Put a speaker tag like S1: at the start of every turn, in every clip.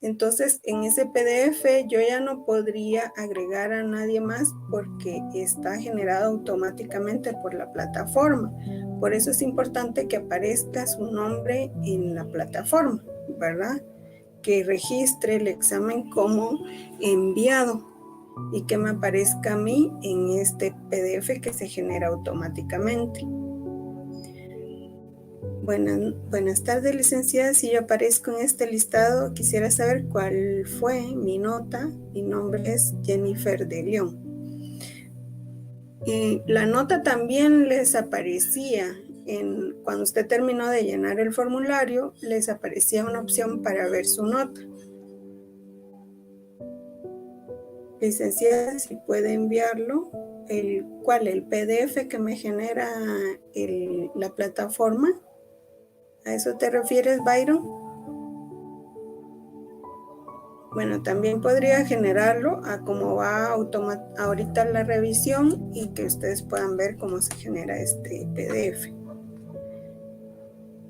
S1: Entonces, en ese PDF yo ya no podría agregar a nadie más porque está generado automáticamente por la plataforma. Por eso es importante que aparezca su nombre en la plataforma, ¿verdad? Que registre el examen como enviado y que me aparezca a mí en este PDF que se genera automáticamente. Buenas tardes, licenciada. Si yo aparezco en este listado, quisiera saber cuál fue mi nota. Mi nombre es Jennifer de León. La nota también les aparecía, cuando usted terminó de llenar el formulario, les aparecía una opción para ver su nota. Licenciada, si puede enviarlo, el PDF que me genera la plataforma. ¿A eso te refieres, Byron? Bueno, también podría generarlo a cómo va ahorita la revisión y que ustedes puedan ver cómo se genera este PDF.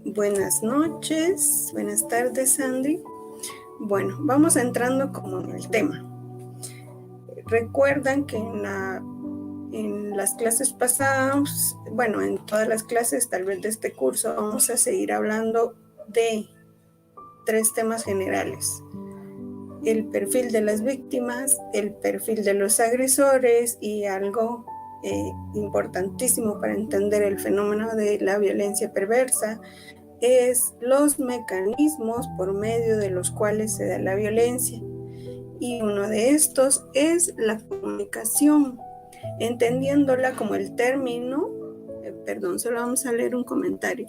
S1: Buenas noches, buenas tardes, Sandy. Bueno, vamos entrando como en el tema. Recuerdan que en las clases pasadas, bueno, en todas las clases tal vez de este curso, vamos a seguir hablando de 3 temas generales: el perfil de las víctimas, el perfil de los agresores y algo importantísimo para entender el fenómeno de la violencia perversa es los mecanismos por medio de los cuales se da la violencia. Y uno de estos es la comunicación, entendiéndola como el término, solo vamos a leer un comentario.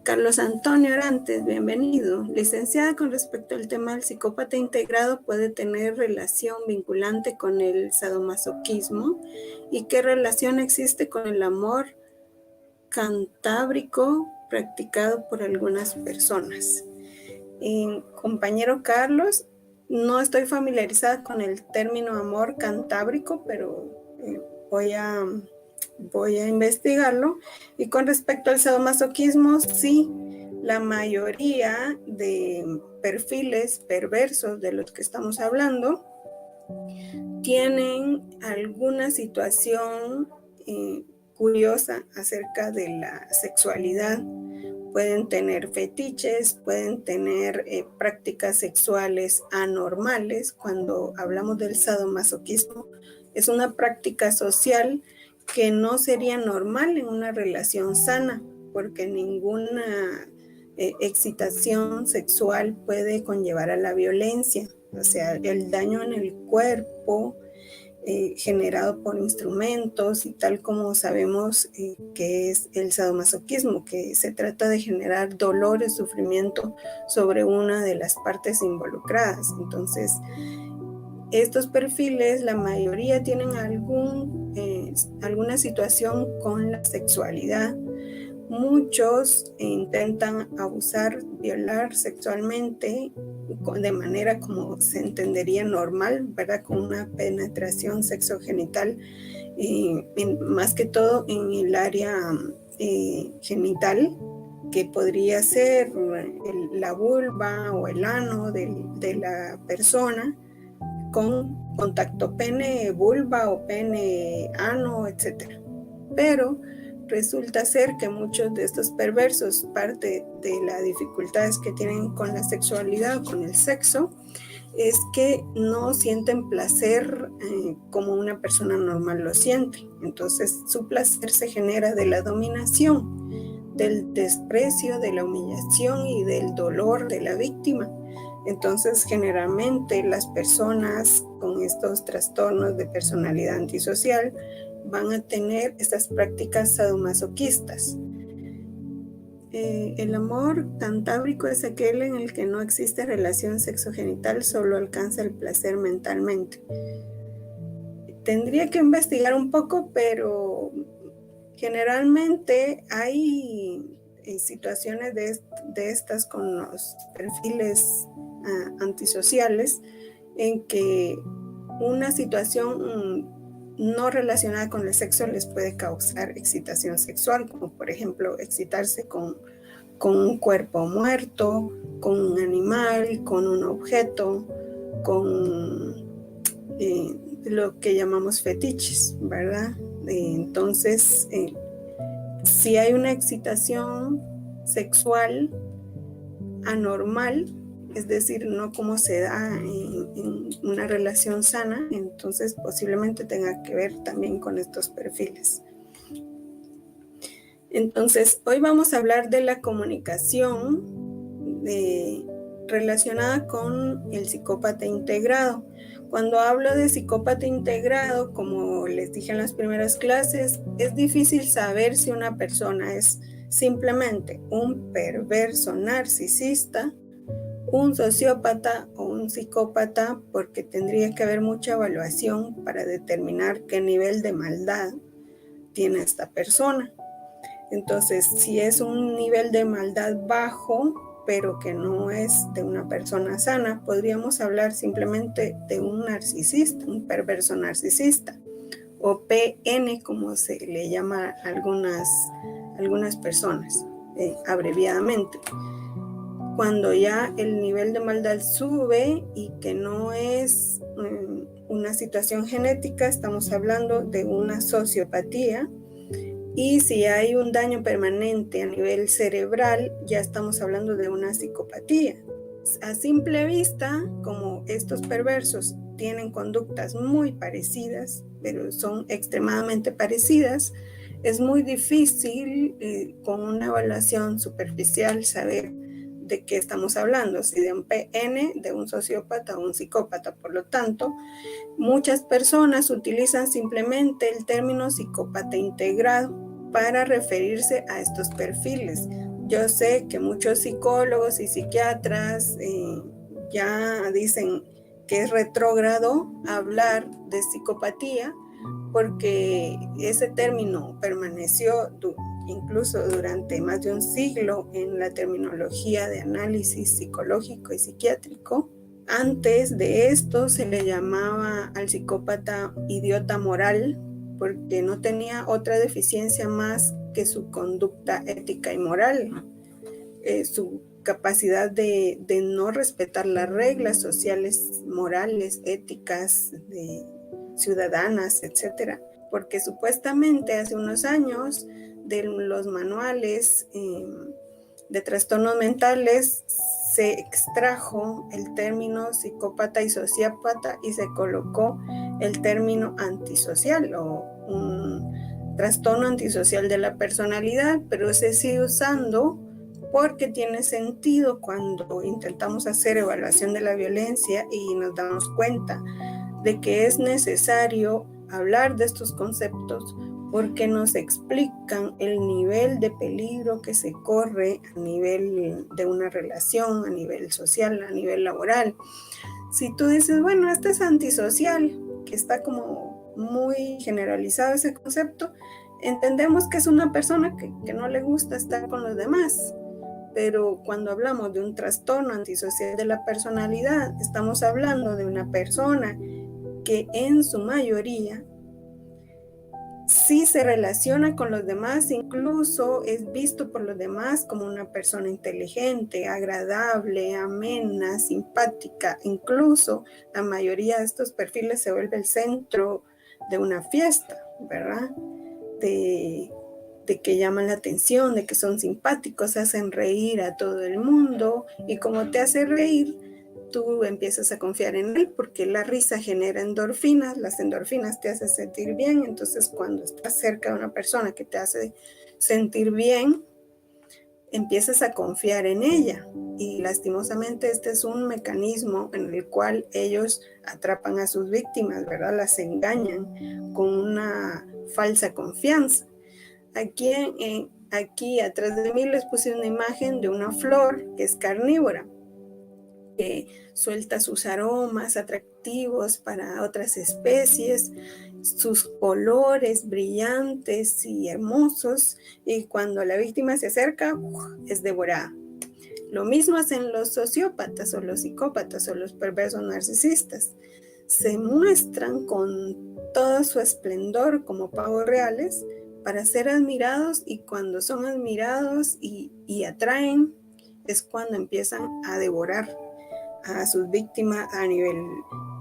S1: Carlos Antonio Arantes, bienvenido. Licenciada, con respecto al tema del psicópata integrado, ¿puede tener relación vinculante con el sadomasoquismo? ¿Y qué relación existe con el amor cantábrico practicado por algunas personas? Compañero Carlos, no estoy familiarizada con el término amor cantábrico, pero voy a investigarlo. Y con respecto al sadomasoquismo, sí, la mayoría de perfiles perversos de los que estamos hablando tienen alguna situación curiosa acerca de la sexualidad. Pueden tener fetiches, pueden tener prácticas sexuales anormales. Cuando hablamos del sadomasoquismo, es una práctica social que no sería normal en una relación sana, porque ninguna excitación sexual puede conllevar a la violencia. O sea, el daño en el cuerpo generado por instrumentos, y tal como sabemos que es el sadomasoquismo, que se trata de generar dolor y sufrimiento sobre una de las partes involucradas. Entonces, estos perfiles, la mayoría tienen alguna situación con la sexualidad. Muchos intentan abusar, violar sexualmente de manera como se entendería normal, ¿verdad? Con una penetración sexogenital, más que todo en el área genital, que podría ser la vulva o el ano de la persona, con contacto pene-vulva o pene-ano, etc. Pero resulta ser que muchos de estos perversos, parte de las dificultades que tienen con la sexualidad, con el sexo, es que no sienten placer como una persona normal lo siente. Entonces su placer se genera de la dominación, del desprecio, de la humillación y del dolor de la víctima. Entonces, generalmente las personas con estos trastornos de personalidad antisocial van a tener estas prácticas sadomasoquistas. El amor cantábrico es aquel en el que no existe relación sexogenital, solo alcanza el placer mentalmente. Tendría que investigar un poco, pero generalmente hay situaciones de estas con los perfiles antisociales, en que una situación no relacionada con el sexo les puede causar excitación sexual, como por ejemplo excitarse con con un cuerpo muerto, con un animal, con un objeto, con lo que llamamos fetiches, ¿verdad? Entonces, si hay una excitación sexual anormal, es decir, no como se da en una relación sana, entonces posiblemente tenga que ver también con estos perfiles. Entonces, hoy vamos a hablar de la comunicación relacionada con el psicópata integrado. Cuando hablo de psicópata integrado, como les dije en las primeras clases, es difícil saber si una persona es simplemente un perverso narcisista, un sociópata o un psicópata, porque tendría que haber mucha evaluación para determinar qué nivel de maldad tiene esta persona. Entonces, si es un nivel de maldad bajo, pero que no es de una persona sana, podríamos hablar simplemente de un narcisista, un perverso narcisista, o PN, como se le llama a algunas personas, abreviadamente. Cuando ya el nivel de maldad sube y que no es una situación genética, estamos hablando de una sociopatía. Y si hay un daño permanente a nivel cerebral, ya estamos hablando de una psicopatía. A simple vista, como estos perversos tienen conductas muy parecidas, pero son extremadamente parecidas, es muy difícil con una evaluación superficial saber de qué estamos hablando, si de un PN, de un sociópata o un psicópata. Por lo tanto, muchas personas utilizan simplemente el término psicópata integrado para referirse a estos perfiles. Yo sé que muchos psicólogos y psiquiatras ya dicen que es retrógrado hablar de psicopatía, porque ese término permaneció incluso durante más de un siglo en la terminología de análisis psicológico y psiquiátrico. Antes de esto se le llamaba al psicópata idiota moral, porque no tenía otra deficiencia más que su conducta ética y moral, su capacidad de no respetar las reglas sociales, morales, éticas, ciudadanas, etcétera. Porque supuestamente hace unos años de los manuales de trastornos mentales se extrajo el término psicópata y sociópata y se colocó el término antisocial o un trastorno antisocial de la personalidad, pero se sigue usando porque tiene sentido cuando intentamos hacer evaluación de la violencia y nos damos cuenta de que es necesario hablar de estos conceptos porque nos explican el nivel de peligro que se corre a nivel de una relación, a nivel social, a nivel laboral. Si tú dices, bueno, este es antisocial, que está como muy generalizado ese concepto, entendemos que es una persona que no le gusta estar con los demás. Pero cuando hablamos de un trastorno antisocial de la personalidad, estamos hablando de una persona que en su mayoría sí se relaciona con los demás, incluso es visto por los demás como una persona inteligente, agradable, amena, simpática. Incluso la mayoría de estos perfiles se vuelve el centro de una fiesta, ¿verdad? De que llaman la atención, de que son simpáticos, hacen reír a todo el mundo, y como te hace reír, tú empiezas a confiar en él porque la risa genera endorfinas, las endorfinas te hacen sentir bien. Entonces cuando estás cerca de una persona que te hace sentir bien, empiezas a confiar en ella, y lastimosamente este es un mecanismo en el cual ellos atrapan a sus víctimas, ¿verdad? Las engañan con una falsa confianza. Aquí atrás de mí les puse una imagen de una flor que es carnívora, que suelta sus aromas atractivos para otras especies, sus colores brillantes y hermosos, y cuando la víctima se acerca, es devorada. Lo mismo hacen los sociópatas o los psicópatas o los perversos narcisistas. Se muestran con todo su esplendor como pavos reales para ser admirados, y cuando son admirados y atraen, es cuando empiezan a devorar a sus víctimas a nivel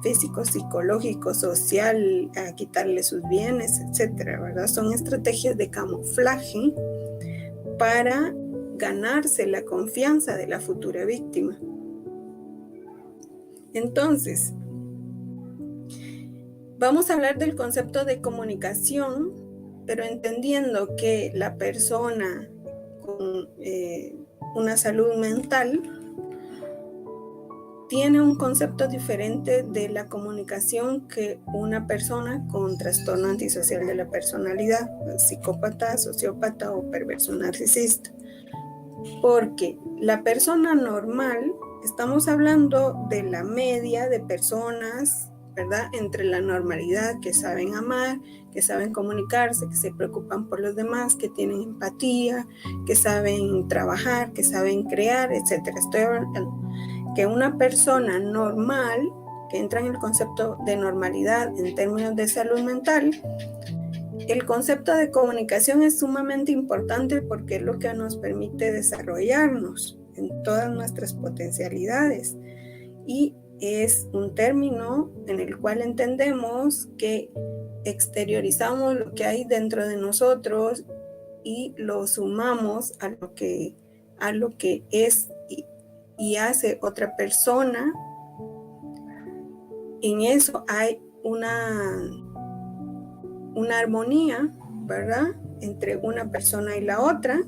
S1: físico, psicológico, social, a quitarle sus bienes, etcétera, ¿verdad? Son estrategias de camuflaje para ganarse la confianza de la futura víctima. Entonces, vamos a hablar del concepto de comunicación, pero entendiendo que la persona con una salud mental tiene un concepto diferente de la comunicación que una persona con trastorno antisocial de la personalidad, psicópata, sociópata o perverso narcisista. Porque la persona normal, estamos hablando de la media de personas, ¿verdad? Entre la normalidad, que saben amar, que saben comunicarse, que se preocupan por los demás, que tienen empatía, que saben trabajar, que saben crear, etcétera. Estoy hablando que una persona normal, que entra en el concepto de normalidad en términos de salud mental, el concepto de comunicación es sumamente importante porque es lo que nos permite desarrollarnos en todas nuestras potencialidades, y es un término en el cual entendemos que exteriorizamos lo que hay dentro de nosotros y lo sumamos a lo que es y hace otra persona. En eso hay una armonía, ¿verdad?, entre una persona y la otra,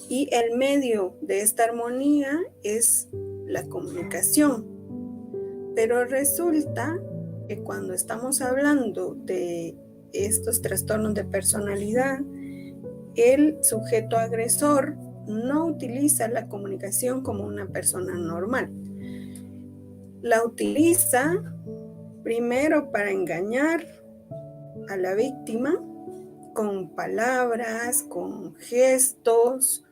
S1: y el medio de esta armonía es la comunicación. Pero resulta que cuando estamos hablando de estos trastornos de personalidad, el sujeto agresor no utiliza la comunicación como una persona normal. La utiliza primero para engañar a la víctima con palabras, con gestos,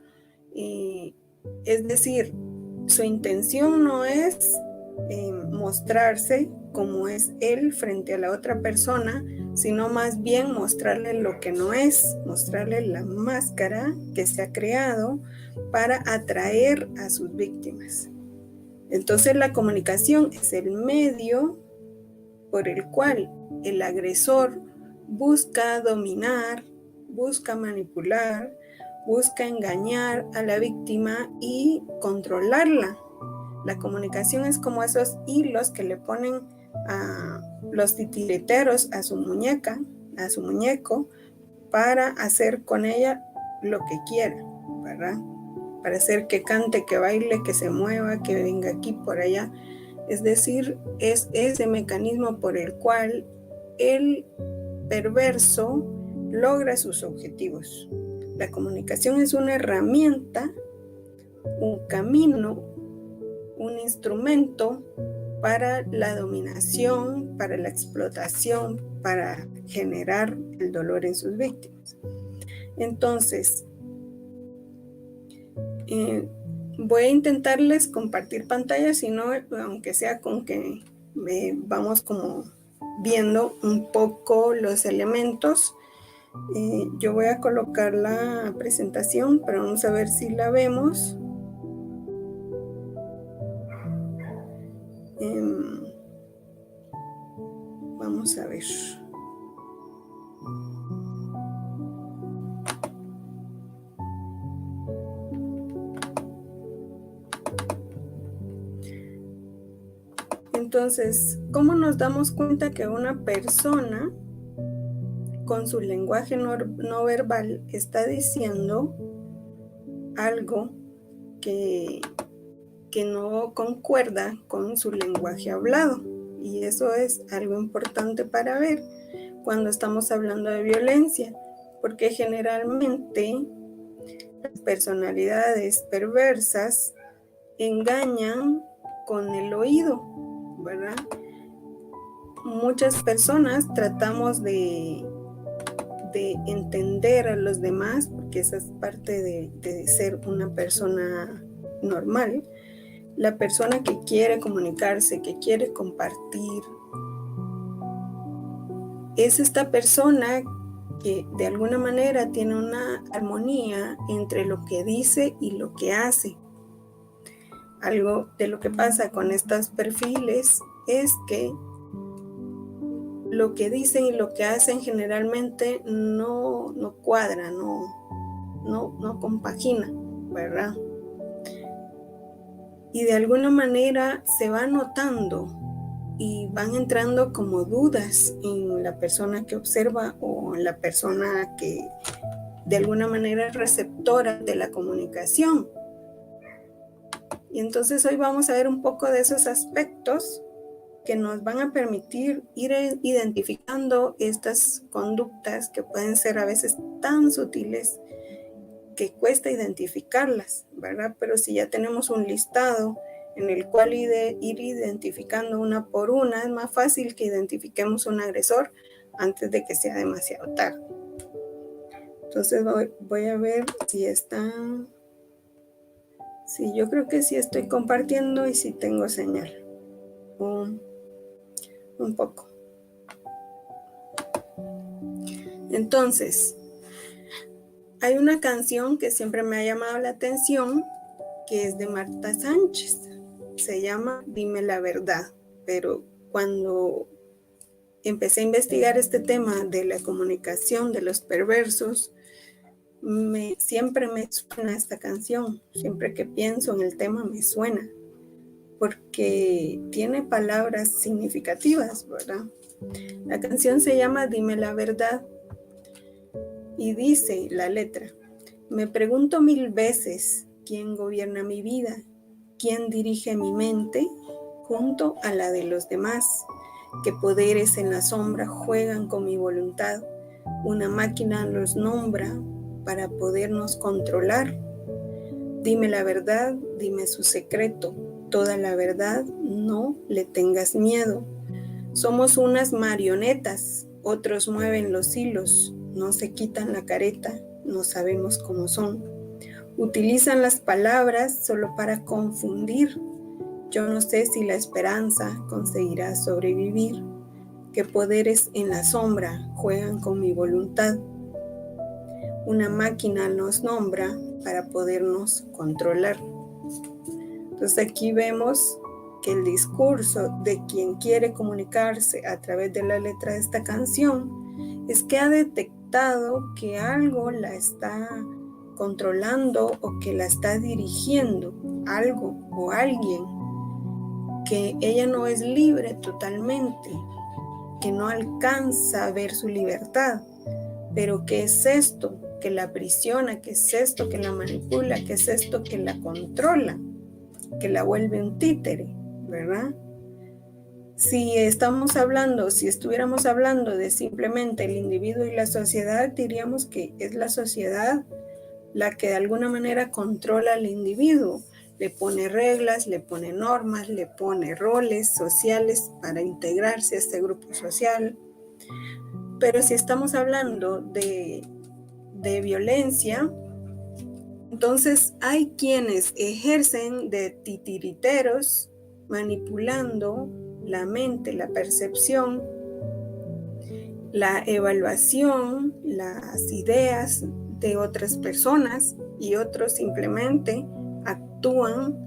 S1: es decir, su intención no es mostrarse como es él frente a la otra persona, sino más bien mostrarle lo que no es, mostrarle la máscara que se ha creado para atraer a sus víctimas. Entonces la comunicación es el medio por el cual el agresor busca dominar, busca manipular, busca engañar a la víctima y controlarla. La comunicación es como esos hilos que le ponen a los titireteros a su muñeca, a su muñeco, para hacer con ella lo que quiera, ¿verdad? Para hacer que cante, que baile, que se mueva, que venga aquí, por allá. Es decir, es ese mecanismo por el cual el perverso logra sus objetivos. La comunicación es una herramienta, un camino, un instrumento para la dominación, para la explotación, para generar el dolor en sus víctimas. Entonces, voy a intentarles compartir pantalla, si no, aunque sea con que vamos como viendo un poco los elementos. Yo voy a colocar la presentación, pero vamos a ver si la vemos. Vamos a ver. Entonces, ¿cómo nos damos cuenta que una persona con su lenguaje no verbal está diciendo algo que no concuerda con su lenguaje hablado? Y eso es algo importante para ver cuando estamos hablando de violencia, porque generalmente las personalidades perversas engañan con el oído, ¿verdad? Muchas personas tratamos de entender a los demás, porque esa es parte de ser una persona normal. La persona que quiere comunicarse, que quiere compartir, es esta persona que de alguna manera tiene una armonía entre lo que dice y lo que hace. Algo de lo que pasa con estos perfiles es que lo que dicen y lo que hacen generalmente no cuadra, no compagina, ¿verdad? Y de alguna manera se va notando y van entrando como dudas en la persona que observa o en la persona que de alguna manera es receptora de la comunicación. Y entonces hoy vamos a ver un poco de esos aspectos que nos van a permitir ir identificando estas conductas que pueden ser a veces tan sutiles que cuesta identificarlas, ¿verdad? Pero si ya tenemos un listado en el cual ir identificando una por una, es más fácil que identifiquemos un agresor antes de que sea demasiado tarde. Entonces voy a ver si está... Sí, yo creo que sí estoy compartiendo y sí tengo señal. Un poco. Entonces, hay una canción que siempre me ha llamado la atención, que es de Marta Sánchez. Se llama Dime la verdad. Pero cuando empecé a investigar este tema de la comunicación de los perversos, siempre me suena esta canción. Siempre que pienso en el tema me suena, porque tiene palabras significativas, ¿verdad? La canción se llama Dime la verdad y dice la letra: me pregunto 1000 veces quién gobierna mi vida, quién dirige mi mente junto a la de los demás, qué poderes en la sombra juegan con mi voluntad, una máquina los nombra para podernos controlar. Dime la verdad, dime su secreto, toda la verdad, no le tengas miedo. Somos unas marionetas, otros mueven los hilos, no se quitan la careta, no sabemos cómo son. Utilizan las palabras solo para confundir. Yo no sé si la esperanza conseguirá sobrevivir. Qué poderes en la sombra juegan con mi voluntad. Una máquina nos nombra para podernos controlar. Entonces aquí vemos que el discurso de quien quiere comunicarse a través de la letra de esta canción es que ha detectado que algo la está controlando o que la está dirigiendo, algo o alguien, que ella no es libre totalmente, que no alcanza a ver su libertad, pero ¿qué es esto que la aprisiona? ¿Qué es esto que la manipula? ¿Qué es esto que la controla? Que la vuelve un títere, ¿verdad? Si estuviéramos hablando de simplemente el individuo y la sociedad, diríamos que es la sociedad la que de alguna manera controla al individuo, le pone reglas, le pone normas, le pone roles sociales para integrarse a este grupo social. Pero si estamos hablando de violencia, entonces hay quienes ejercen de titiriteros, manipulando la mente, la percepción, la evaluación, las ideas de otras personas, y otros simplemente actúan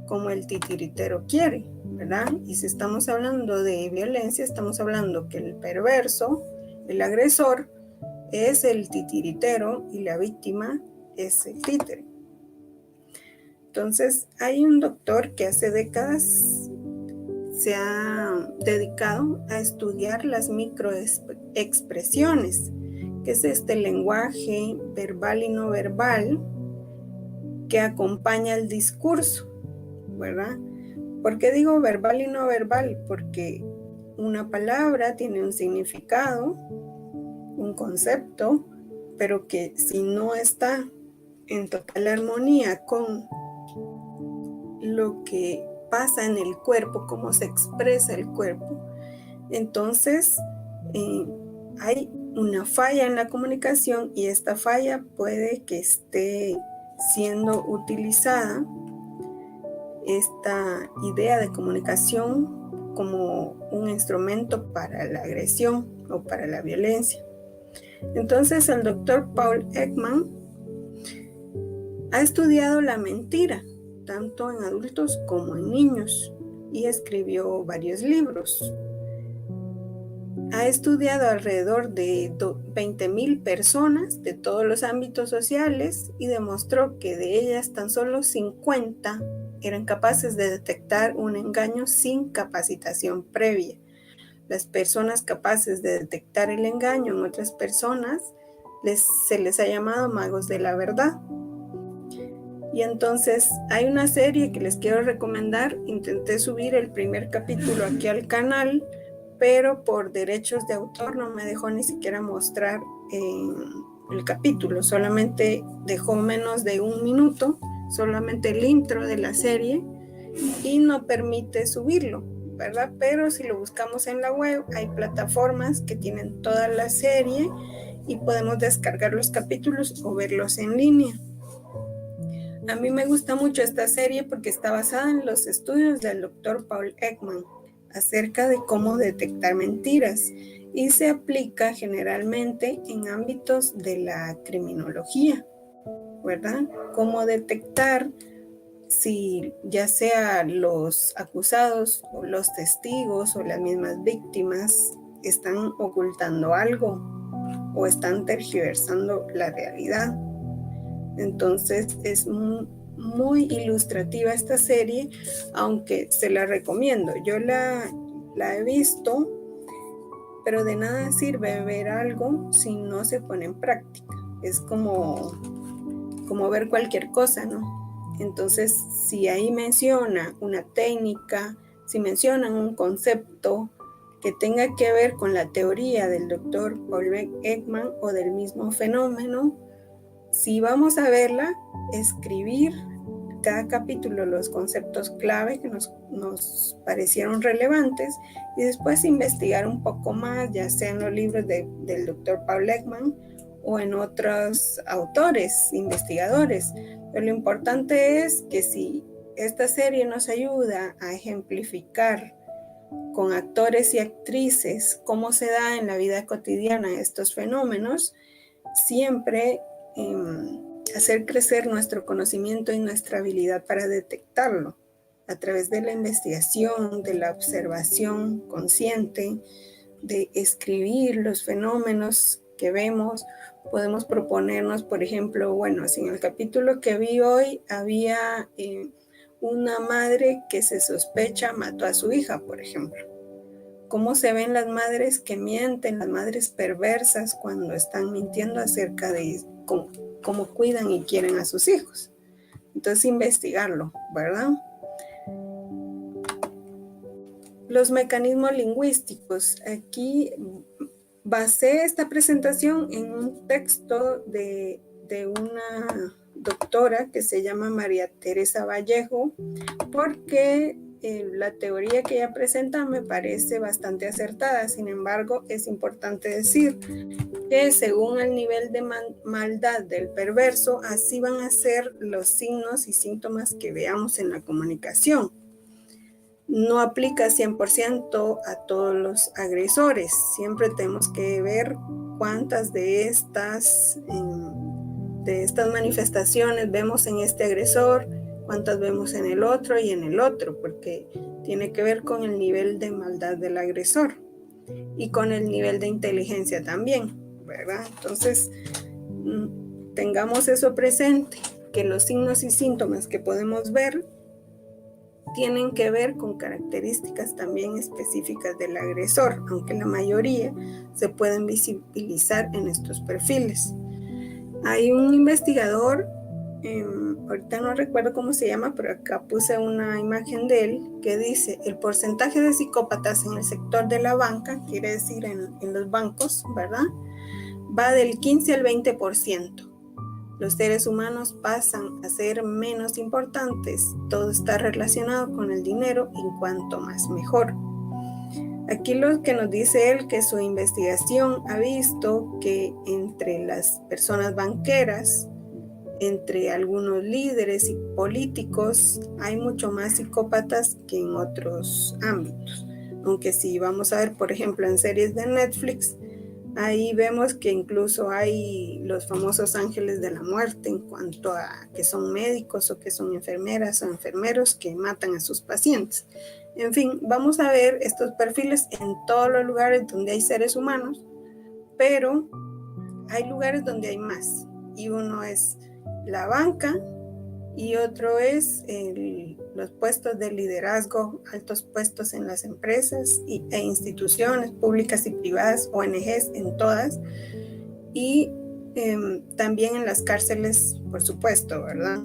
S1: como el titiritero quiere, ¿verdad? Y si estamos hablando de violencia, estamos hablando que el perverso, el agresor, es el titiritero y la víctima es el títere. Entonces, hay un doctor que hace décadas se ha dedicado a estudiar las microexpresiones, que es este lenguaje verbal y no verbal que acompaña el discurso, ¿verdad? ¿Por qué digo verbal y no verbal? Porque una palabra tiene un significado, un concepto, pero que si no está en total armonía con lo que pasa en el cuerpo, cómo se expresa el cuerpo, entonces hay una falla en la comunicación, y esta falla puede que esté siendo utilizada, esta idea de comunicación, como un instrumento para la agresión o para la violencia. Entonces el doctor Paul Ekman ha estudiado la mentira, tanto en adultos como en niños, y escribió varios libros. Ha estudiado alrededor de 20,000 personas de todos los ámbitos sociales y demostró que de ellas tan solo 50 eran capaces de detectar un engaño sin capacitación previa. Las personas capaces de detectar el engaño en otras personas se les ha llamado magos de la verdad. Y entonces hay una serie que les quiero recomendar. Intenté subir el primer capítulo aquí al canal, pero por derechos de autor no me dejó ni siquiera mostrar el capítulo. Solamente dejó menos de 1 minuto, solamente el intro de la serie, y no permite subirlo, ¿verdad? Pero si lo buscamos en la web, hay plataformas que tienen toda la serie y podemos descargar los capítulos o verlos en línea. A mí me gusta mucho esta serie porque está basada en los estudios del doctor Paul Ekman acerca de cómo detectar mentiras y se aplica generalmente en ámbitos de la criminología, ¿verdad? Cómo detectar si ya sea los acusados o los testigos o las mismas víctimas están ocultando algo o están tergiversando la realidad. Entonces es muy ilustrativa esta serie, aunque se la recomiendo. Yo la he visto, pero de nada sirve ver algo si no se pone en práctica. Es como ver cualquier cosa, ¿no? Entonces, si ahí menciona una técnica, si mencionan un concepto que tenga que ver con la teoría del doctor Paul Ekman o del mismo fenómeno, si vamos a verla, escribir cada capítulo los conceptos clave que nos parecieron relevantes y después investigar un poco más, ya sea en los libros del doctor Paul Ekman o en otros autores, investigadores. Pero lo importante es que si esta serie nos ayuda a ejemplificar con actores y actrices cómo se da en la vida cotidiana estos fenómenos, siempre hacer crecer nuestro conocimiento y nuestra habilidad para detectarlo a través de la investigación, de la observación consciente, de escribir los fenómenos que vemos. Podemos proponernos, por ejemplo, bueno, si en el capítulo que vi hoy había una madre que se sospecha mató a su hija, por ejemplo. ¿Cómo se ven las madres que mienten, las madres perversas cuando están mintiendo acerca de cómo cuidan y quieren a sus hijos? Entonces, investigarlo, ¿verdad? Los mecanismos lingüísticos. Aquí basé esta presentación en un texto de una doctora que se llama María Teresa Vallejo, porque la teoría que ella presenta me parece bastante acertada. Sin embargo, es importante decir que según el nivel de maldad del perverso, así van a ser los signos y síntomas que veamos en la comunicación. No aplica 100% a todos los agresores. Siempre tenemos que ver cuántas de estas manifestaciones vemos en este agresor, cuántas vemos en el otro y en el otro, porque tiene que ver con el nivel de maldad del agresor y con el nivel de inteligencia también, ¿verdad? Entonces, tengamos eso presente, que los signos y síntomas que podemos ver tienen que ver con características también específicas del agresor, aunque la mayoría se pueden visibilizar en estos perfiles. Hay un investigador, ahorita no recuerdo cómo se llama, pero acá puse una imagen de él, que dice: el porcentaje de psicópatas en el sector de la banca, quiere decir en los bancos, ¿verdad?, va del 15 al 20%. Los seres humanos pasan a ser menos importantes. Todo está relacionado con el dinero y cuanto más mejor. Aquí lo que nos dice él, que su investigación ha visto que entre las personas banqueras, entre algunos líderes y políticos, hay mucho más psicópatas que en otros ámbitos. Aunque si vamos a ver, por ejemplo, en series de Netflix, Ahí vemos que incluso hay los famosos ángeles de la muerte en cuanto a que son médicos o que son enfermeras o enfermeros que matan a sus pacientes. En fin, vamos a ver estos perfiles en todos los lugares donde hay seres humanos, pero hay lugares donde hay más. Y uno es la banca y otro es los puestos de liderazgo, altos puestos en las empresas e instituciones públicas y privadas, ONGs en todas, y también en las cárceles, por supuesto, ¿verdad?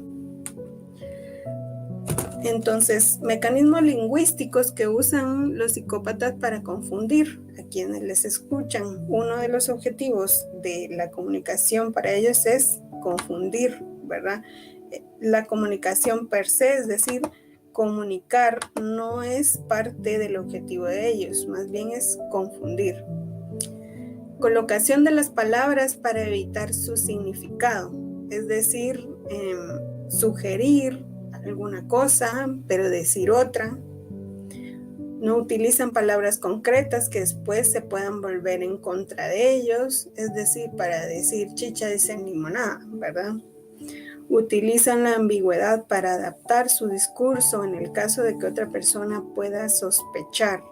S1: Entonces, mecanismos lingüísticos que usan los psicópatas para confundir a quienes les escuchan. Uno de los objetivos de la comunicación para ellos es confundir, ¿verdad? La comunicación per se, es decir, comunicar no es parte del objetivo de ellos, más bien es confundir. Colocación de las palabras para evitar su significado, es decir, sugerir alguna cosa, pero decir otra. No utilizan palabras concretas que después se puedan volver en contra de ellos, es decir, para decir chicha dicen limonada, ¿verdad? Utilizan la ambigüedad para adaptar su discurso en el caso de que otra persona pueda sospechar.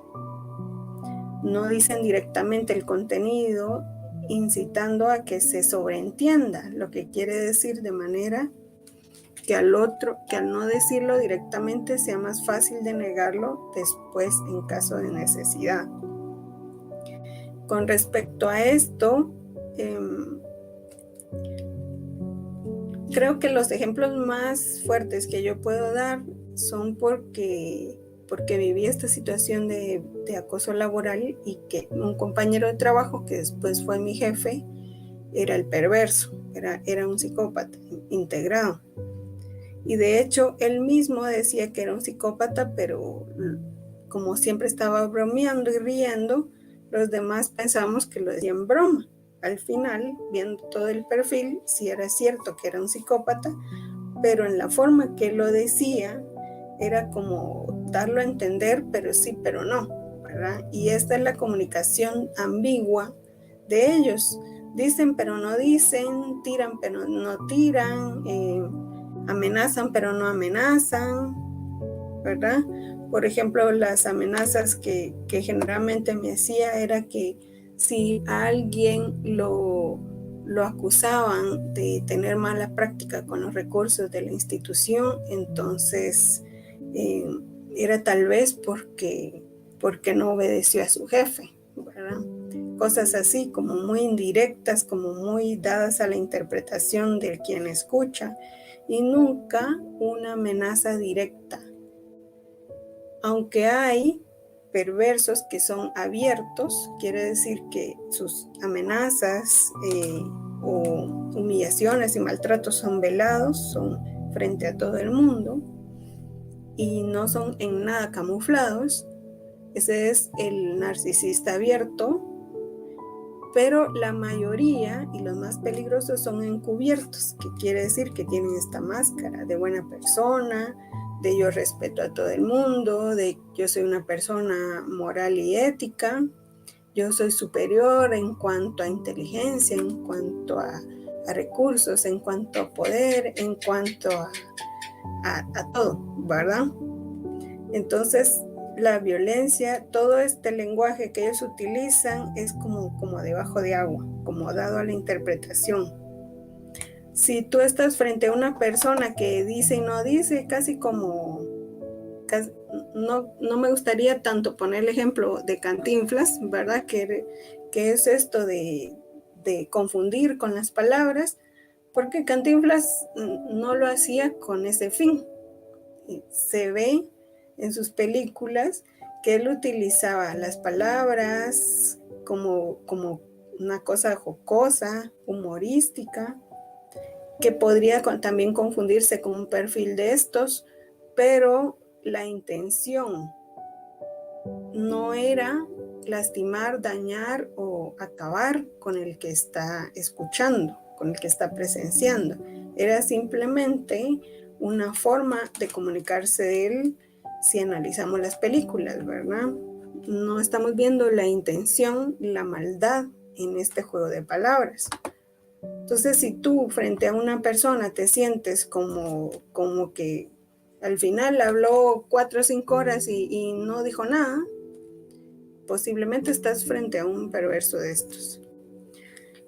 S1: No dicen directamente el contenido, incitando a que se sobreentienda lo que quiere decir, de manera que al no decirlo directamente sea más fácil de negarlo después en caso de necesidad. Con respecto a esto, creo que los ejemplos más fuertes que yo puedo dar son porque viví esta situación de acoso laboral, y que un compañero de trabajo, que después fue mi jefe, era el perverso, era un psicópata integrado. Y de hecho, él mismo decía que era un psicópata, pero como siempre estaba bromeando y riendo, los demás pensamos que lo decía en broma. Al final, viendo todo el perfil, sí era cierto que era un psicópata, pero en la forma que lo decía, era como darlo a entender, pero sí, pero no, ¿verdad? Y esta es la comunicación ambigua de ellos. Dicen, pero no dicen, tiran, pero no tiran, amenazan, pero no amenazan, ¿verdad? Por ejemplo, las amenazas que generalmente me hacía era que si a alguien lo acusaban de tener mala práctica con los recursos de la institución, entonces era tal vez porque no obedeció a su jefe, ¿verdad? Cosas así, como muy indirectas, como muy dadas a la interpretación de quien escucha, y nunca una amenaza directa. Aunque hay perversos que son abiertos, quiere decir que sus amenazas o humillaciones y maltratos son velados, son frente a todo el mundo y no son en nada camuflados. Ese es el narcisista abierto, pero la mayoría y los más peligrosos son encubiertos, que quiere decir que tienen esta máscara de buena persona, de yo respeto a todo el mundo, de yo soy una persona moral y ética, yo soy superior en cuanto a inteligencia, en cuanto a recursos, en cuanto a poder, en cuanto a todo, ¿verdad? Entonces, la violencia, todo este lenguaje que ellos utilizan es como debajo de agua, como dado a la interpretación. Si tú estás frente a una persona que dice y no dice, no me gustaría tanto poner el ejemplo de Cantinflas, ¿verdad? Que es esto de confundir con las palabras, porque Cantinflas no lo hacía con ese fin. Se ve en sus películas que él utilizaba las palabras como una cosa jocosa, humorística, que podría también confundirse con un perfil de estos, pero la intención no era lastimar, dañar o acabar con el que está escuchando, con el que está presenciando. Era simplemente una forma de comunicarse de él si analizamos las películas, ¿verdad? No estamos viendo la intención, la maldad en este juego de palabras. Entonces, si tú frente a una persona te sientes como que al final habló 4 o 5 horas y no dijo nada, posiblemente estás frente a un perverso de estos.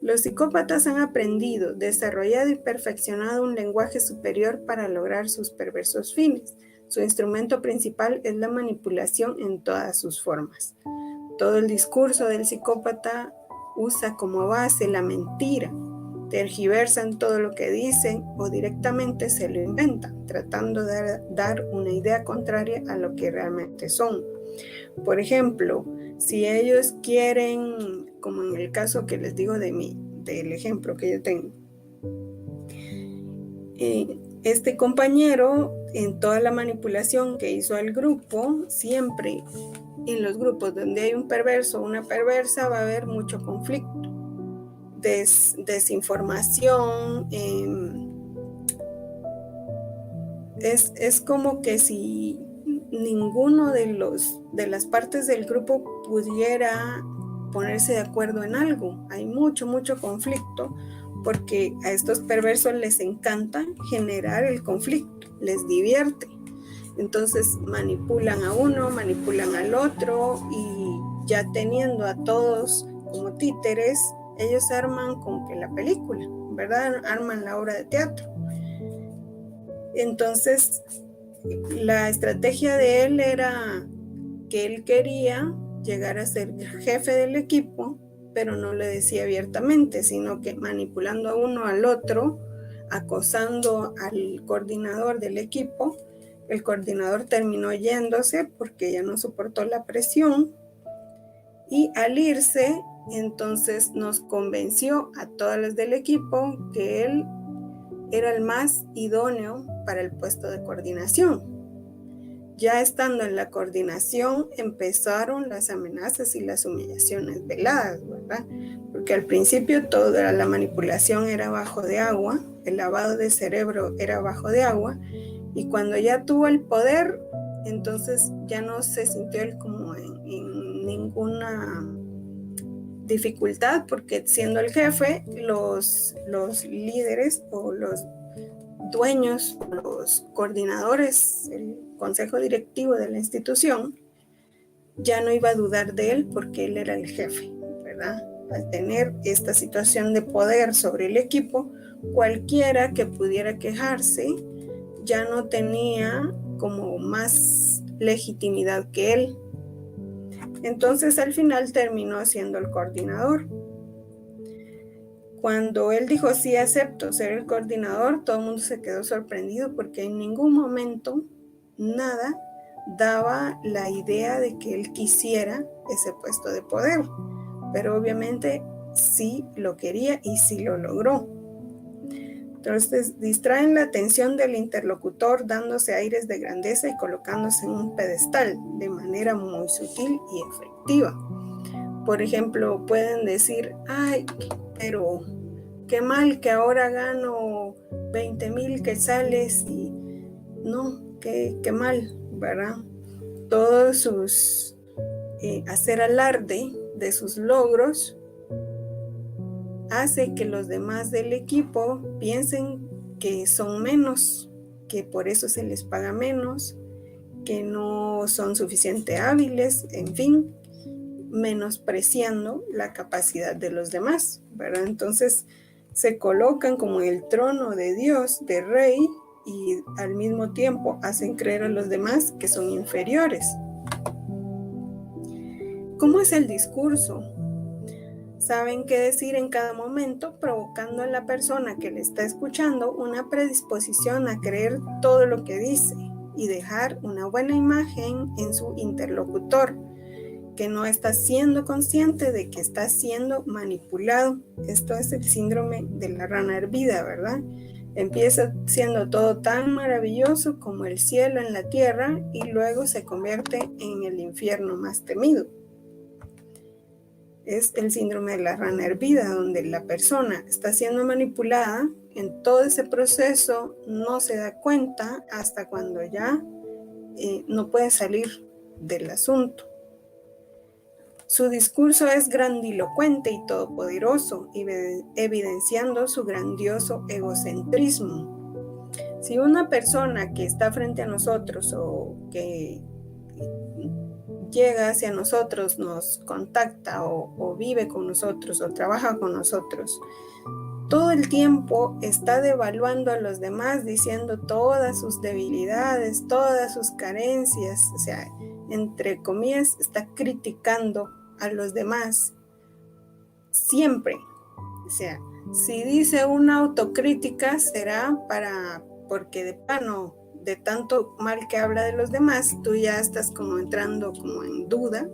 S1: Los psicópatas han aprendido, desarrollado y perfeccionado un lenguaje superior para lograr sus perversos fines. Su instrumento principal es la manipulación en todas sus formas. Todo el discurso del psicópata usa como base la mentira. Tergiversan todo lo que dicen o directamente se lo inventan, tratando de dar una idea contraria a lo que realmente son. Por ejemplo, si ellos quieren, como en el caso que les digo del ejemplo que yo tengo, este compañero, en toda la manipulación que hizo al grupo, siempre en los grupos donde hay un perverso o una perversa va a haber mucho conflicto, desinformación. Es como que si ninguno de las partes del grupo pudiera ponerse de acuerdo en algo. Hay mucho conflicto porque a estos perversos les encanta generar el conflicto, les divierte. Entonces manipulan a uno, manipulan al otro y ya teniendo a todos como títeres, ellos arman como que la película, ¿verdad? Arman la obra de teatro. Entonces, la estrategia de él era que él quería llegar a ser jefe del equipo, pero no le decía abiertamente, sino que manipulando a uno al otro, acosando al coordinador del equipo. El coordinador terminó yéndose porque ya no soportó la presión y al irse, entonces nos convenció a todas las del equipo que él era el más idóneo para el puesto de coordinación. Ya estando en la coordinación, empezaron las amenazas y las humillaciones veladas, ¿verdad? Porque al principio toda la manipulación era bajo de agua, el lavado de cerebro era bajo de agua, y cuando ya tuvo el poder, entonces ya no se sintió él como en ninguna dificultad, porque siendo el jefe, los líderes o los dueños, los coordinadores, el consejo directivo de la institución, ya no iba a dudar de él porque él era el jefe, ¿verdad? Al tener esta situación de poder sobre el equipo, cualquiera que pudiera quejarse ya no tenía como más legitimidad que él. Entonces al final terminó siendo el coordinador. Cuando él dijo sí acepto ser el coordinador, todo el mundo se quedó sorprendido porque en ningún momento nada daba la idea de que él quisiera ese puesto de poder, pero obviamente sí lo quería y sí lo logró. Entonces distraen la atención del interlocutor dándose aires de grandeza y colocándose en un pedestal de manera muy sutil y efectiva. Por ejemplo, pueden decir, ay, pero qué mal que ahora gano 20,000 quetzales y no, qué mal, ¿verdad? Todos sus, hacer alarde de sus logros hace que los demás del equipo piensen que son menos, que por eso se les paga menos, que no son suficientemente hábiles, en fin, menospreciando la capacidad de los demás, ¿verdad? Entonces se colocan como en el trono de Dios, de rey, y al mismo tiempo hacen creer a los demás que son inferiores. ¿Cómo es el discurso? Saben qué decir en cada momento, provocando a la persona que le está escuchando una predisposición a creer todo lo que dice y dejar una buena imagen en su interlocutor, que no está siendo consciente de que está siendo manipulado. Esto es el síndrome de la rana hervida, ¿verdad? Empieza siendo todo tan maravilloso como el cielo en la tierra y luego se convierte en el infierno más temido. Es el síndrome de la rana hervida, donde la persona está siendo manipulada. En todo ese proceso no se da cuenta hasta cuando ya no puede salir del asunto. Su discurso es grandilocuente y todopoderoso, evidenciando su grandioso egocentrismo. Si una persona que está frente a nosotros o que llega hacia nosotros, nos contacta o vive con nosotros o trabaja con nosotros, todo el tiempo está devaluando a los demás, diciendo todas sus debilidades, todas sus carencias, o sea, entre comillas, está criticando a los demás siempre. O sea, si dice una autocrítica será porque de plano, de tanto mal que habla de los demás, tú ya estás como entrando como en duda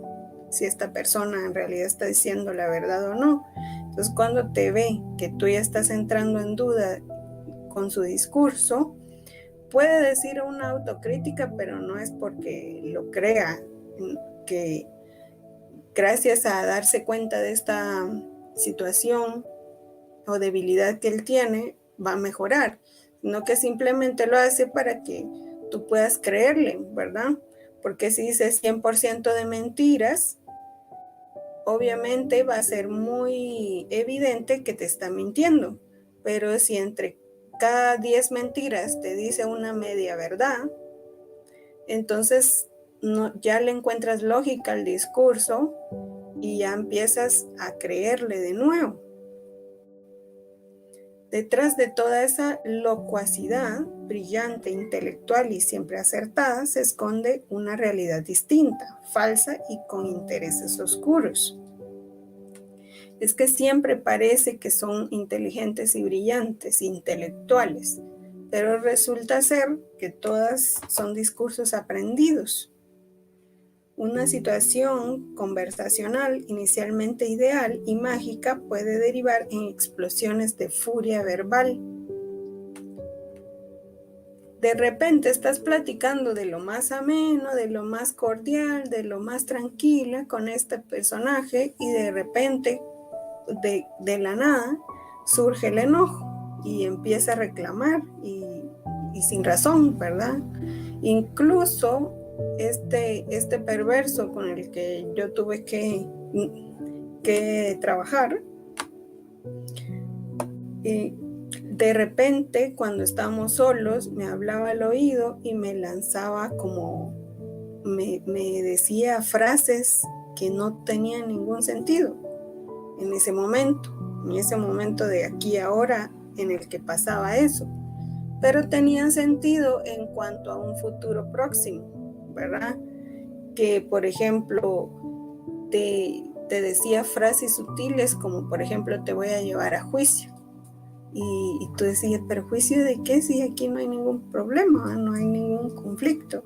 S1: si esta persona en realidad está diciendo la verdad o no. Entonces, cuando te ve que tú ya estás entrando en duda con su discurso, puede decir una autocrítica, pero no es porque lo crea, que gracias a darse cuenta de esta situación o debilidad que él tiene, va a mejorar, sino que simplemente lo hace para que tú puedas creerle, ¿verdad? Porque si dices 100% de mentiras, obviamente va a ser muy evidente que te está mintiendo, pero si entre cada 10 mentiras te dice una media verdad, entonces ya le encuentras lógica al discurso y ya empiezas a creerle de nuevo. Detrás de toda esa locuacidad brillante, intelectual y siempre acertada, se esconde una realidad distinta, falsa y con intereses oscuros. Es que siempre parece que son inteligentes y brillantes, intelectuales, pero resulta ser que todas son discursos aprendidos. Una situación conversacional inicialmente ideal y mágica puede derivar en explosiones de furia verbal. De repente estás platicando de lo más ameno, de lo más cordial, de lo más tranquila con este personaje y de repente, de la nada, surge el enojo y empieza a reclamar y sin razón, ¿verdad? Incluso este perverso con el que yo tuve que trabajar, de repente cuando estábamos solos me hablaba al oído y me lanzaba como, me decía frases que no tenían ningún sentido en ese momento de aquí ahora en el que pasaba eso, pero tenían sentido en cuanto a un futuro próximo, ¿verdad? Que, por ejemplo, te decía frases sutiles como, por ejemplo, te voy a llevar a juicio. Y tú decías, ¿pero juicio de qué? Si aquí no hay ningún problema, no hay ningún conflicto.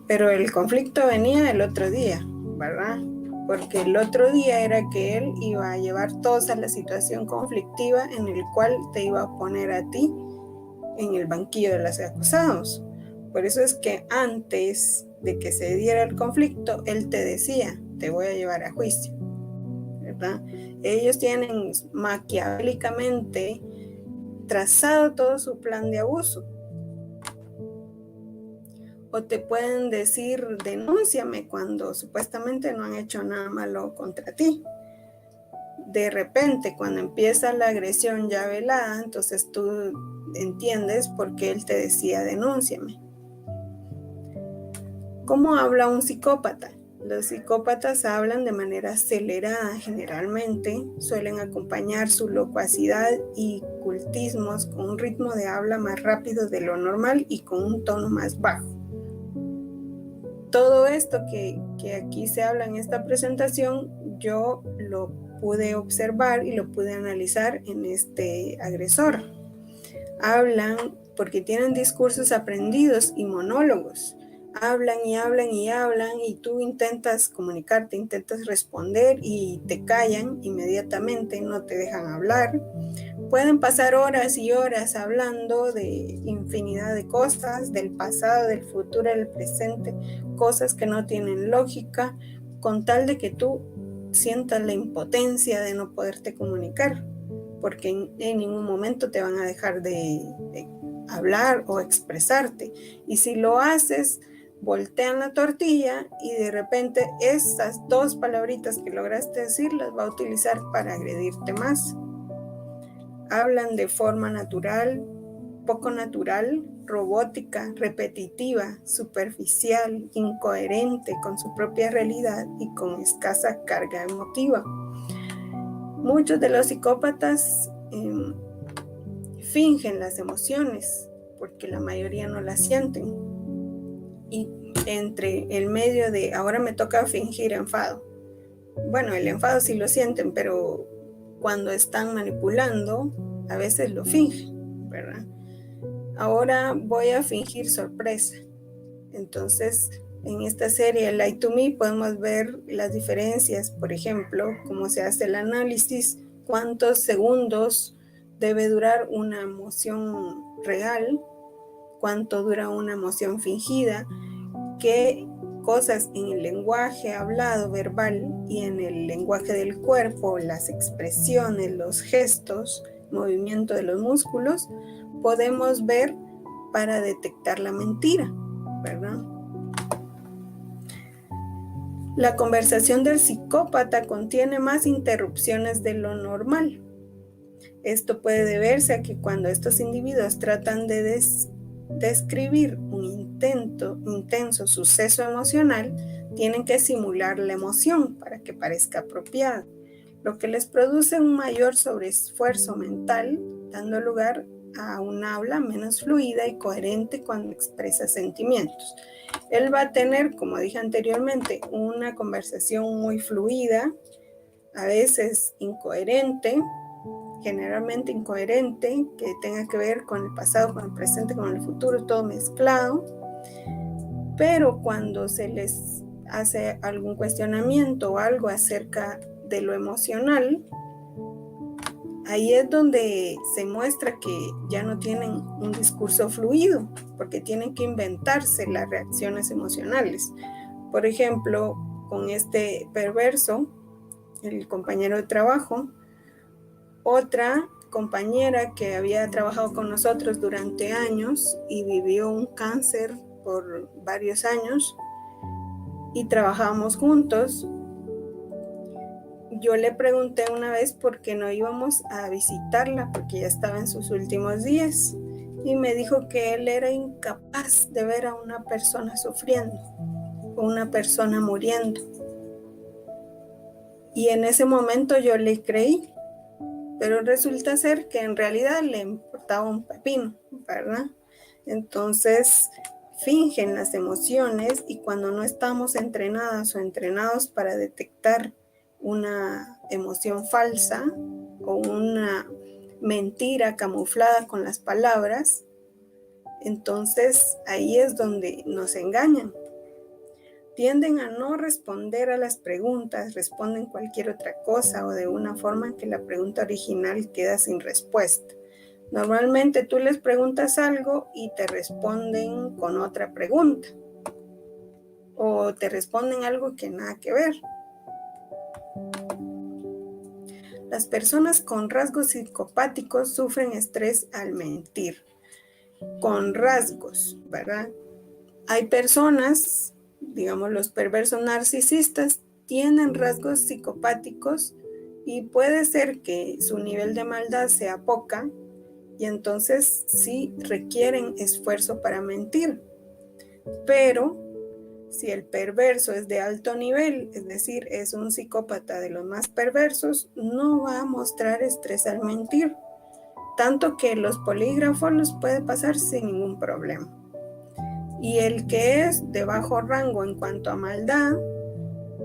S1: Pero el conflicto venía el otro día, ¿verdad? Porque el otro día era que él iba a llevar todos a la situación conflictiva en el cual te iba a poner a ti en el banquillo de los acusados. Por eso es que antes de que se diera el conflicto, él te decía, te voy a llevar a juicio, ¿verdad? Ellos tienen maquiavélicamente trazado todo su plan de abuso. O te pueden decir, denúnciame, cuando supuestamente no han hecho nada malo contra ti. De repente, cuando empieza la agresión ya velada, entonces tú entiendes por qué él te decía, denúnciame. ¿Cómo habla un psicópata? Los psicópatas hablan de manera acelerada generalmente, suelen acompañar su locuacidad y cultismos con un ritmo de habla más rápido de lo normal y con un tono más bajo. Todo esto que aquí se habla en esta presentación, yo lo pude observar y lo pude analizar en este agresor. Hablan porque tienen discursos aprendidos y monólogos. Hablan y hablan y hablan y tú intentas comunicarte, intentas responder y te callan inmediatamente, no te dejan hablar. Pueden pasar horas y horas hablando de infinidad de cosas, del pasado, del futuro, del presente, cosas que no tienen lógica, con tal de que tú sientas la impotencia de no poderte comunicar, porque en ningún momento te van a dejar de hablar o expresarte. Y si lo haces voltean la tortilla y de repente esas dos palabritas que lograste decir las va a utilizar para agredirte más. Hablan de forma natural, poco natural, robótica, repetitiva, superficial, incoherente con su propia realidad y con escasa carga emotiva. Muchos de los psicópatas fingen las emociones porque la mayoría no las sienten. Y entre el medio de ahora me toca fingir enfado. Bueno, el enfado sí lo sienten, pero cuando están manipulando, a veces lo fingen, ¿verdad? Ahora voy a fingir sorpresa. Entonces, en esta serie Lie to Me podemos ver las diferencias, por ejemplo, cómo se hace el análisis, cuántos segundos debe durar una emoción real, cuánto dura una emoción fingida, qué cosas en el lenguaje hablado, verbal y en el lenguaje del cuerpo, las expresiones, los gestos, movimiento de los músculos, podemos ver para detectar la mentira, ¿verdad? La conversación del psicópata contiene más interrupciones de lo normal. Esto puede deberse a que cuando estos individuos tratan de describir un intenso suceso emocional, tienen que simular la emoción para que parezca apropiada, lo que les produce un mayor sobreesfuerzo mental, dando lugar a un habla menos fluida y coherente cuando expresa sentimientos. Él va a tener, como dije anteriormente, una conversación muy fluida, a veces incoherente, generalmente incoherente, que tenga que ver con el pasado, con el presente, con el futuro, todo mezclado. Pero cuando se les hace algún cuestionamiento o algo acerca de lo emocional, ahí es donde se muestra que ya no tienen un discurso fluido, porque tienen que inventarse las reacciones emocionales. Por ejemplo, con este perverso, el compañero de trabajo, otra compañera que había trabajado con nosotros durante años y vivió un cáncer por varios años y trabajábamos juntos. Yo le pregunté una vez por qué no íbamos a visitarla porque ya estaba en sus últimos días y me dijo que él era incapaz de ver a una persona sufriendo o una persona muriendo. Y en ese momento yo le creí, pero resulta ser que en realidad le importaba un pepino, ¿verdad? Entonces fingen las emociones y cuando no estamos entrenadas o entrenados para detectar una emoción falsa o una mentira camuflada con las palabras, entonces ahí es donde nos engañan. Tienden a no responder a las preguntas, responden cualquier otra cosa o de una forma en que la pregunta original queda sin respuesta. Normalmente tú les preguntas algo y te responden con otra pregunta o te responden algo que nada que ver. Las personas con rasgos psicopáticos sufren estrés al mentir. Con rasgos, ¿verdad? Hay personas, digamos los perversos narcisistas, tienen rasgos psicopáticos y puede ser que su nivel de maldad sea poca y entonces sí requieren esfuerzo para mentir. Pero si el perverso es de alto nivel, es decir, es un psicópata de los más perversos, no va a mostrar estrés al mentir, tanto que los polígrafos los puede pasar sin ningún problema. Y el que es de bajo rango en cuanto a maldad,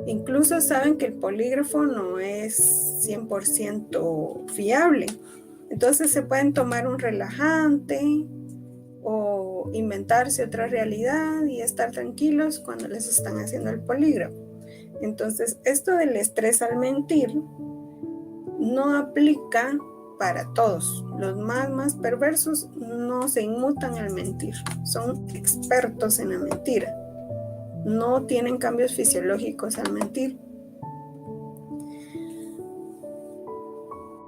S1: incluso saben que el polígrafo no es 100% fiable. Entonces se pueden tomar un relajante o inventarse otra realidad y estar tranquilos cuando les están haciendo el polígrafo. Entonces, esto del estrés al mentir no aplica para todos. Los más perversos no se inmutan al mentir, son expertos en la mentira. No tienen cambios fisiológicos al mentir.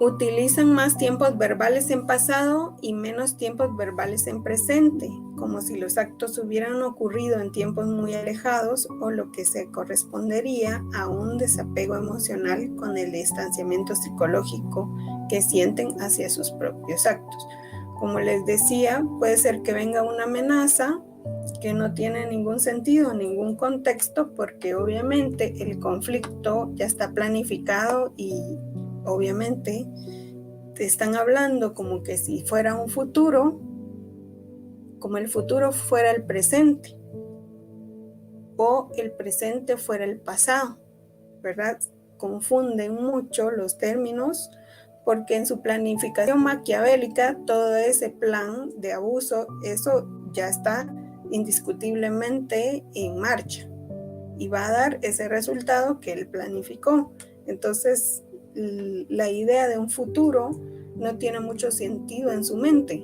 S1: Utilizan más tiempos verbales en pasado y menos tiempos verbales en presente, como si los actos hubieran ocurrido en tiempos muy alejados o lo que se correspondería a un desapego emocional con el distanciamiento psicológico que sienten hacia sus propios actos. Como les decía, puede ser que venga una amenaza que no tiene ningún sentido, ningún contexto, porque obviamente el conflicto ya está planificado y obviamente te están hablando como que si fuera un futuro, como el futuro fuera el presente o el presente fuera el pasado, ¿verdad? Confunden mucho los términos porque en su planificación maquiavélica todo ese plan de abuso, eso ya está indiscutiblemente en marcha y va a dar ese resultado que él planificó. Entonces, la idea de un futuro no tiene mucho sentido en su mente.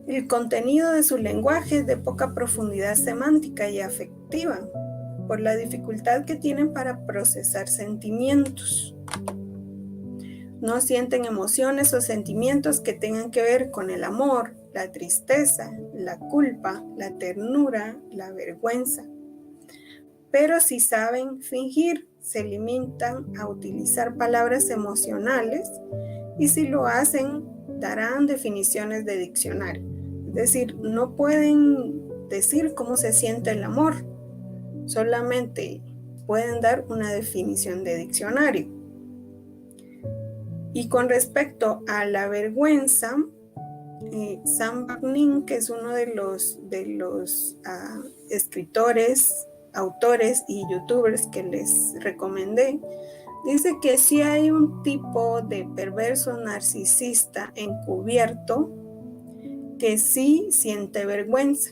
S1: El contenido de su lenguaje es de poca profundidad semántica y afectiva, por la dificultad que tienen para procesar sentimientos. No sienten emociones o sentimientos que tengan que ver con el amor, la tristeza, la culpa, la ternura, la vergüenza. Pero si saben fingir, se limitan a utilizar palabras emocionales y si lo hacen, darán definiciones de diccionario. Es decir, no pueden decir cómo se siente el amor, solamente pueden dar una definición de diccionario. Y con respecto a la vergüenza, Sam Bankman, que es uno de los escritores, autores y youtubers que les recomendé, dice que sí hay un tipo de perverso narcisista encubierto que sí siente vergüenza,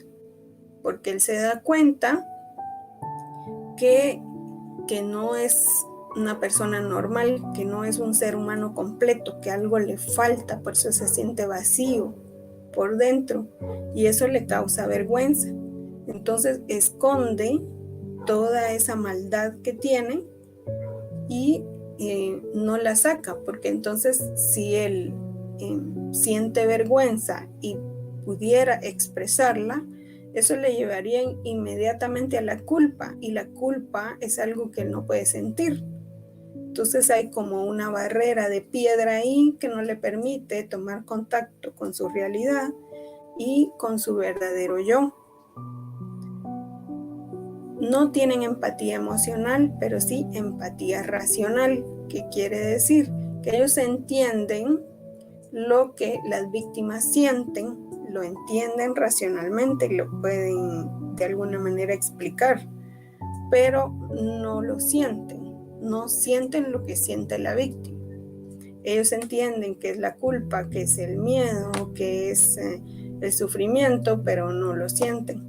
S1: porque él se da cuenta que no es una persona normal, que no es un ser humano completo, que algo le falta, por eso se siente vacío por dentro y eso le causa vergüenza. Entonces esconde toda esa maldad que tiene y no la saca, porque entonces si él siente vergüenza y pudiera expresarla, eso le llevaría inmediatamente a la culpa, y la culpa es algo que él no puede sentir. Entonces hay como una barrera de piedra ahí que no le permite tomar contacto con su realidad y con su verdadero yo. No tienen empatía emocional, pero sí empatía racional, que quiere decir que ellos entienden lo que las víctimas sienten, lo entienden racionalmente, lo pueden de alguna manera explicar, pero no lo sienten, no sienten lo que siente la víctima. Ellos entienden que es la culpa, que es el miedo, que es el sufrimiento, pero no lo sienten.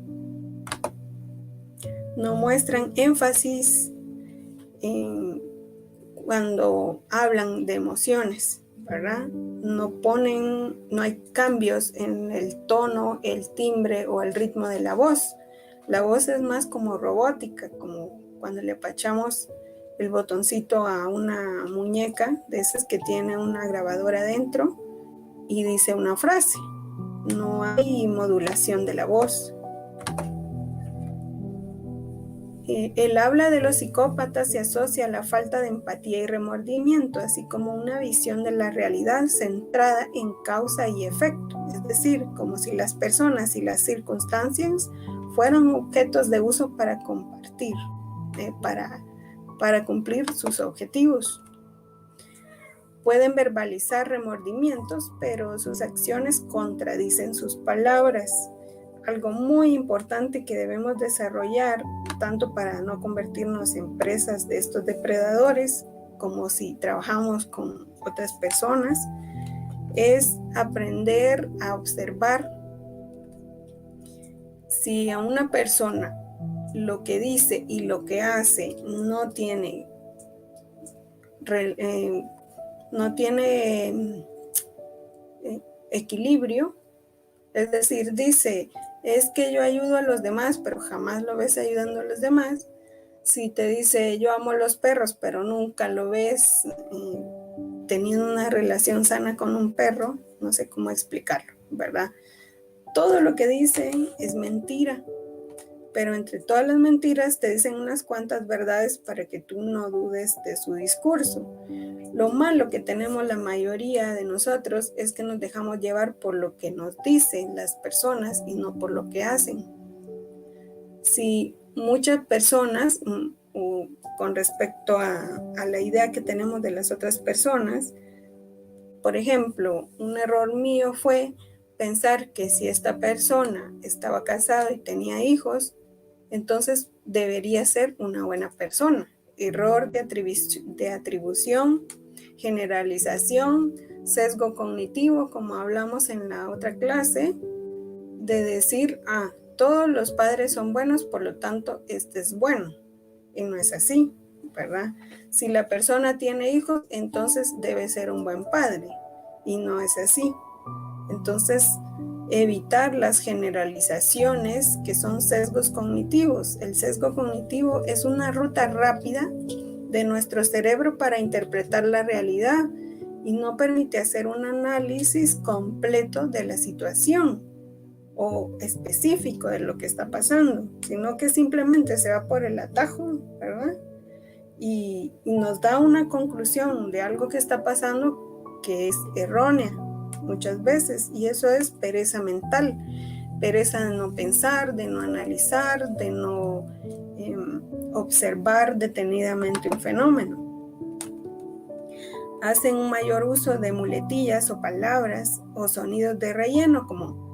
S1: No muestran énfasis cuando hablan de emociones, ¿verdad? No hay cambios en el tono, el timbre o el ritmo de la voz. La voz es más como robótica, como cuando le apachamos el botoncito a una muñeca de esas que tiene una grabadora dentro y dice una frase. No hay modulación de la voz. El habla de los psicópatas se asocia a la falta de empatía y remordimiento, así como una visión de la realidad centrada en causa y efecto, es decir, como si las personas y las circunstancias fueran objetos de uso para compartir, para cumplir sus objetivos. Pueden verbalizar remordimientos, pero sus acciones contradicen sus palabras. Algo muy importante que debemos desarrollar, tanto para no convertirnos en presas de estos depredadores, como si trabajamos con otras personas, es aprender a observar si a una persona lo que dice y lo que hace no tiene equilibrio. Es decir, dice, es que yo ayudo a los demás, pero jamás lo ves ayudando a los demás. Si te dice yo amo los perros, pero nunca lo ves teniendo una relación sana con un perro, no sé cómo explicarlo, ¿verdad? Todo lo que dicen es mentira, pero entre todas las mentiras te dicen unas cuantas verdades para que tú no dudes de su discurso. Lo malo que tenemos la mayoría de nosotros es que nos dejamos llevar por lo que nos dicen las personas y no por lo que hacen. Si muchas personas, con respecto a la idea que tenemos de las otras personas, por ejemplo, un error mío fue pensar que si esta persona estaba casada y tenía hijos, entonces debería ser una buena persona. Error de atribución, generalización, sesgo cognitivo, como hablamos en la otra clase, de decir, todos los padres son buenos, por lo tanto, este es bueno. Y no es así, ¿verdad? Si la persona tiene hijos, entonces debe ser un buen padre. Y no es así. Entonces, evitar las generalizaciones que son sesgos cognitivos. El sesgo cognitivo es una ruta rápida de nuestro cerebro para interpretar la realidad y no permite hacer un análisis completo de la situación o específico de lo que está pasando, sino que simplemente se va por el atajo, ¿verdad? Y nos da una conclusión de algo que está pasando que es errónea muchas veces, y eso es pereza mental, pereza de no pensar, de no analizar, de no observar detenidamente un fenómeno. Hacen un mayor uso de muletillas o palabras o sonidos de relleno como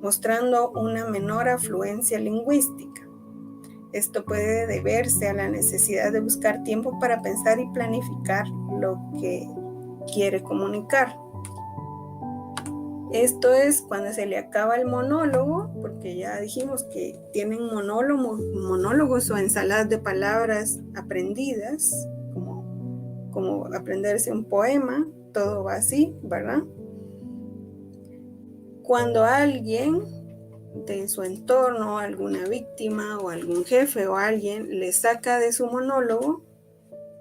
S1: mostrando una menor afluencia lingüística. Esto puede deberse a la necesidad de buscar tiempo para pensar y planificar lo que quiere comunicar. Esto es cuando se le acaba el monólogo, porque ya dijimos que tienen monólogos o ensaladas de palabras aprendidas, como aprenderse un poema, todo va así, ¿verdad? Cuando alguien de su entorno, alguna víctima o algún jefe o alguien le saca de su monólogo,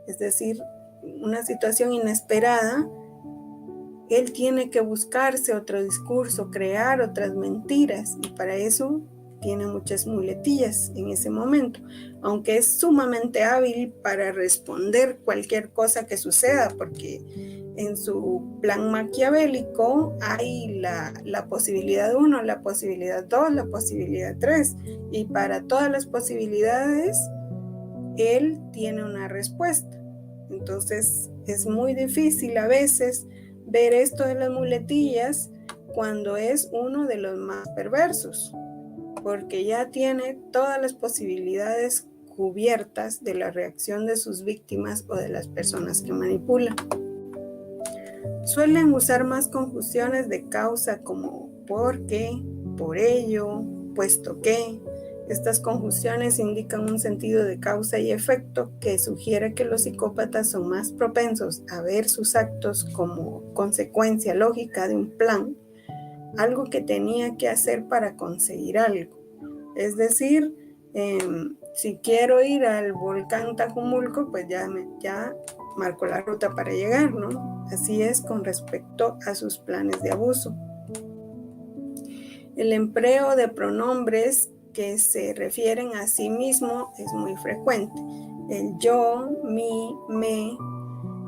S1: es decir, una situación inesperada, él tiene que buscarse otro discurso, crear otras mentiras, y para eso tiene muchas muletillas en ese momento, aunque es sumamente hábil para responder cualquier cosa que suceda, porque en su plan maquiavélico hay la posibilidad 1, la posibilidad 2, la posibilidad 3, y para todas las posibilidades él tiene una respuesta. Entonces es muy difícil a veces ver esto de las muletillas cuando es uno de los más perversos, porque ya tiene todas las posibilidades cubiertas de la reacción de sus víctimas o de las personas que manipulan. Suelen usar más conjunciones de causa como porque, por ello, puesto que. Estas conjunciones indican un sentido de causa y efecto que sugiere que los psicópatas son más propensos a ver sus actos como consecuencia lógica de un plan, algo que tenía que hacer para conseguir algo. Es decir, si quiero ir al volcán Tajumulco, pues ya marco la ruta para llegar, ¿no? Así es con respecto a sus planes de abuso. El empleo de pronombres que se refieren a sí mismo es muy frecuente. El yo, mi, me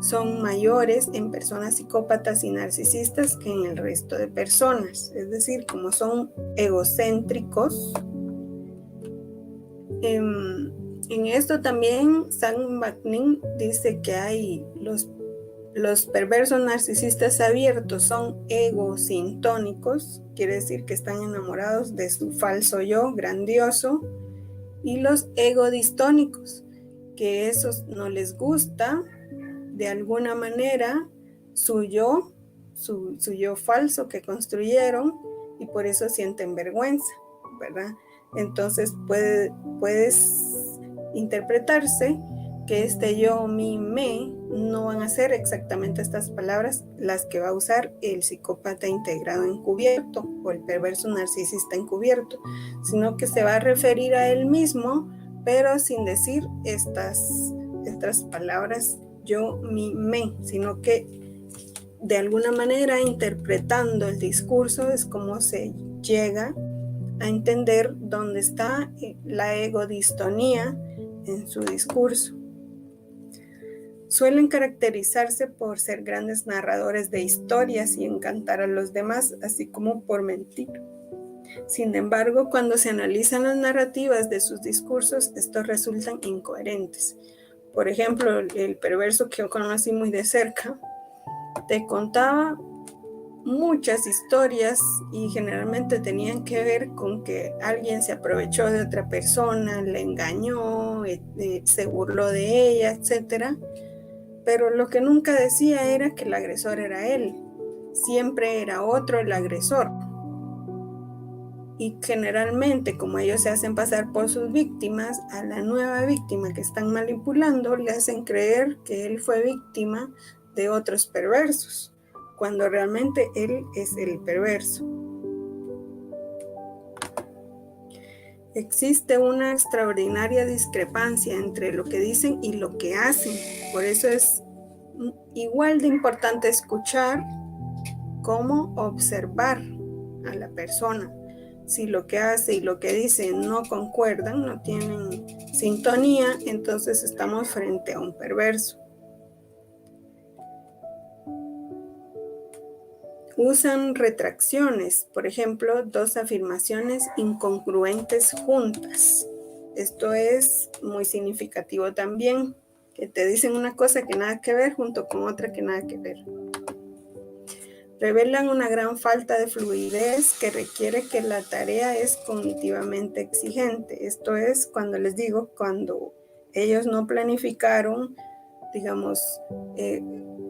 S1: son mayores en personas psicópatas y narcisistas que en el resto de personas. Es decir, como son egocéntricos. En esto también Sam McNeil dice que hay los perversos narcisistas abiertos son egosintónicos, quiere decir que están enamorados de su falso yo grandioso, y los egodistónicos, que esos no les gusta de alguna manera su yo falso que construyeron, y por eso sienten vergüenza, ¿verdad? Entonces puedes interpretarse que este yo, mi, me, no van a ser exactamente estas palabras las que va a usar el psicópata integrado encubierto o el perverso narcisista encubierto, sino que se va a referir a él mismo pero sin decir estas palabras yo, mi, me, sino que de alguna manera interpretando el discurso es como se llega a entender dónde está la egodistonía en su discurso. Suelen caracterizarse por ser grandes narradores de historias y encantar a los demás, así como por mentir. Sin embargo, cuando se analizan las narrativas de sus discursos, estos resultan incoherentes. Por ejemplo, el perverso que yo conocí muy de cerca, te contaba muchas historias y generalmente tenían que ver con que alguien se aprovechó de otra persona, le engañó, se burló de ella, etc. Pero lo que nunca decía era que el agresor era él. Siempre era otro el agresor. Y generalmente, como ellos se hacen pasar por sus víctimas, a la nueva víctima que están manipulando le hacen creer que él fue víctima de otros perversos, cuando realmente él es el perverso. Existe una extraordinaria discrepancia entre lo que dicen y lo que hacen. Por eso es igual de importante escuchar como observar a la persona. Si lo que hace y lo que dice no concuerdan, no tienen sintonía, entonces estamos frente a un perverso. Usan retracciones, por ejemplo, dos afirmaciones incongruentes juntas. Esto es muy significativo también, que te dicen una cosa que nada que ver junto con otra que nada que ver. Revelan una gran falta de fluidez que requiere que la tarea es cognitivamente exigente. Esto es cuando les digo, cuando ellos no planificaron, digamos,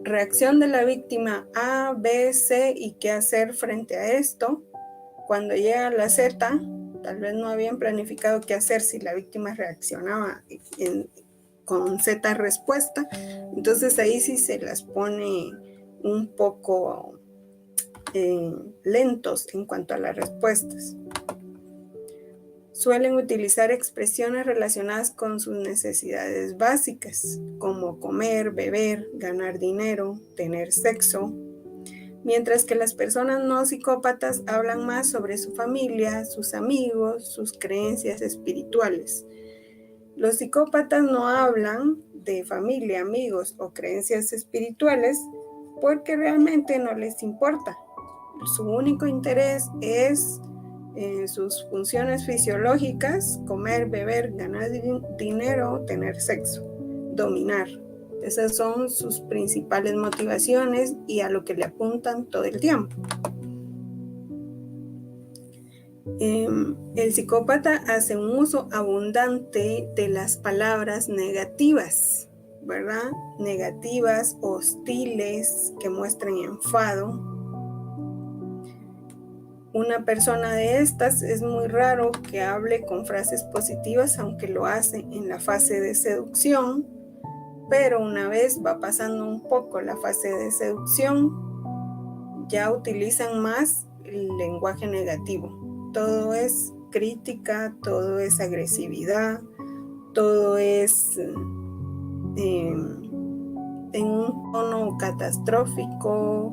S1: reacción de la víctima A, B, C y qué hacer frente a esto. Cuando llega la Z, tal vez no habían planificado qué hacer si la víctima reaccionaba con Z respuesta. Entonces ahí sí se las pone un poco lentos en cuanto a las respuestas. Suelen utilizar expresiones relacionadas con sus necesidades básicas, como comer, beber, ganar dinero, tener sexo, mientras que las personas no psicópatas hablan más sobre su familia, sus amigos, sus creencias espirituales. Los psicópatas no hablan de familia, amigos o creencias espirituales porque realmente no les importa. Su único interés es sus funciones fisiológicas: comer, beber, ganar dinero, tener sexo, dominar. Esas son sus principales motivaciones y a lo que le apuntan todo el tiempo. El psicópata hace un uso abundante de las palabras negativas, ¿verdad? Negativas, hostiles, que muestren enfado. Una persona de estas es muy raro que hable con frases positivas, aunque lo hace en la fase de seducción, pero una vez va pasando un poco la fase de seducción, ya utilizan más el lenguaje negativo. Todo es crítica, todo es agresividad, todo es en un tono catastrófico,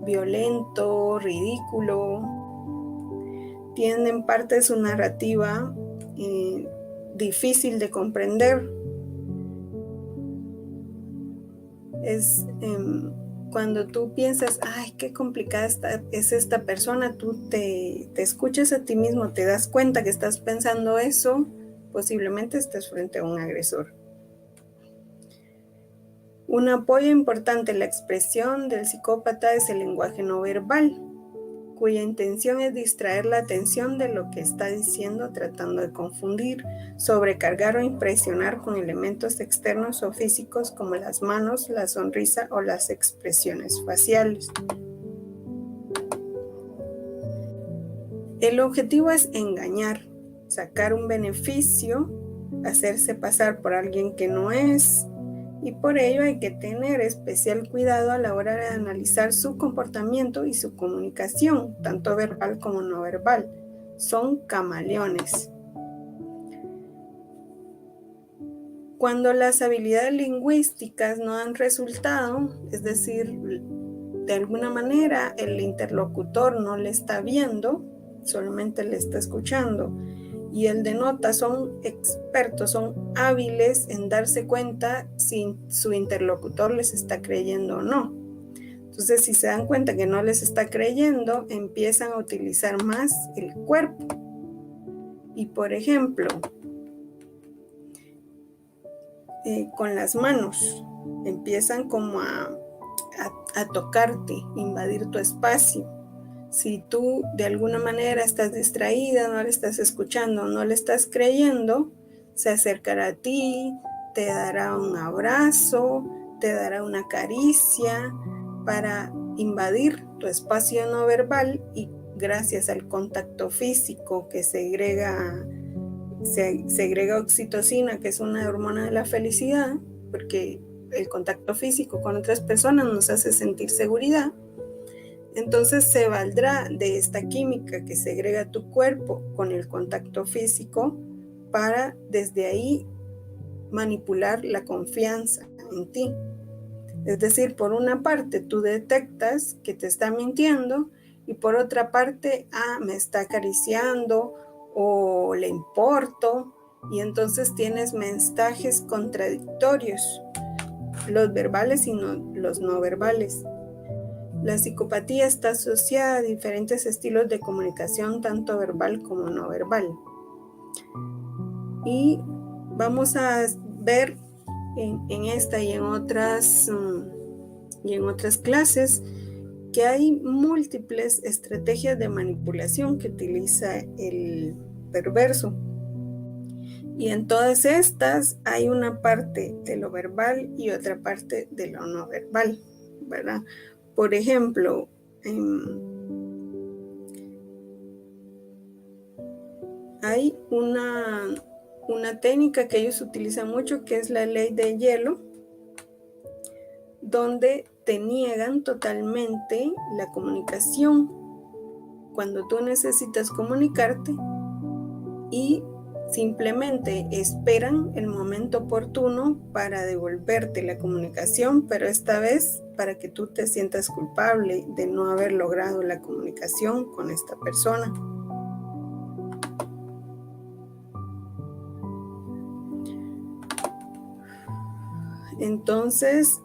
S1: violento, ridículo. Tienen parte de su narrativa difícil de comprender. Es cuando tú piensas, ay, qué complicada es esta persona, tú te escuchas a ti mismo, te das cuenta que estás pensando eso, posiblemente estés frente a un agresor. Un apoyo importante en la expresión del psicópata es el lenguaje no verbal, cuya intención es distraer la atención de lo que está diciendo, tratando de confundir, sobrecargar o impresionar con elementos externos o físicos como las manos, la sonrisa o las expresiones faciales. El objetivo es engañar, sacar un beneficio, hacerse pasar por alguien que no es, y por ello hay que tener especial cuidado a la hora de analizar su comportamiento y su comunicación, tanto verbal como no verbal. Son camaleones. Cuando las habilidades lingüísticas no dan resultado, es decir, de alguna manera el interlocutor no le está viendo, solamente le está escuchando, y el de nota son expertos, son hábiles en darse cuenta si su interlocutor les está creyendo o no. Entonces, si se dan cuenta que no les está creyendo, empiezan a utilizar más el cuerpo. Y por ejemplo, con las manos, empiezan como a tocarte, invadir tu espacio. Si tú de alguna manera estás distraída, no le estás escuchando, no le estás creyendo, se acercará a ti, te dará un abrazo, te dará una caricia para invadir tu espacio no verbal, y gracias al contacto físico que segrega oxitocina, que es una hormona de la felicidad, porque el contacto físico con otras personas nos hace sentir seguridad. Entonces se valdrá de esta química que segrega tu cuerpo con el contacto físico para desde ahí manipular la confianza en ti. Es decir, por una parte tú detectas que te está mintiendo y por otra parte, me está acariciando o le importo, y entonces tienes mensajes contradictorios, los verbales y los no verbales. La psicopatía está asociada a diferentes estilos de comunicación, tanto verbal como no verbal. Y vamos a ver en esta y en otras clases que hay múltiples estrategias de manipulación que utiliza el perverso. Y en todas estas hay una parte de lo verbal y otra parte de lo no verbal, ¿verdad? Por ejemplo, hay una técnica que ellos utilizan mucho, que es la ley de hielo, donde te niegan totalmente la comunicación cuando tú necesitas comunicarte y simplemente esperan el momento oportuno para devolverte la comunicación, pero esta vez para que tú te sientas culpable de no haber logrado la comunicación con esta persona. Entonces,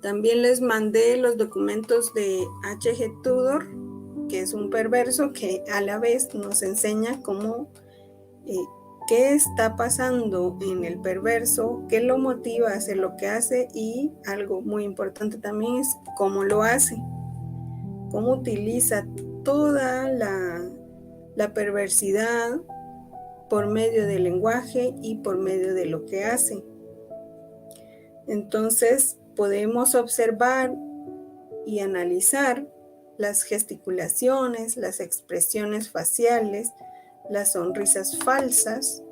S1: también les mandé los documentos de H.G. Tudor, que es un perverso que a la vez nos enseña cómo, qué está pasando en el perverso, qué lo motiva a hacer lo que hace, y algo muy importante también es cómo lo hace, cómo utiliza toda la perversidad por medio del lenguaje y por medio de lo que hace. Entonces podemos observar y analizar las gesticulaciones, las expresiones faciales, las sonrisas falsas.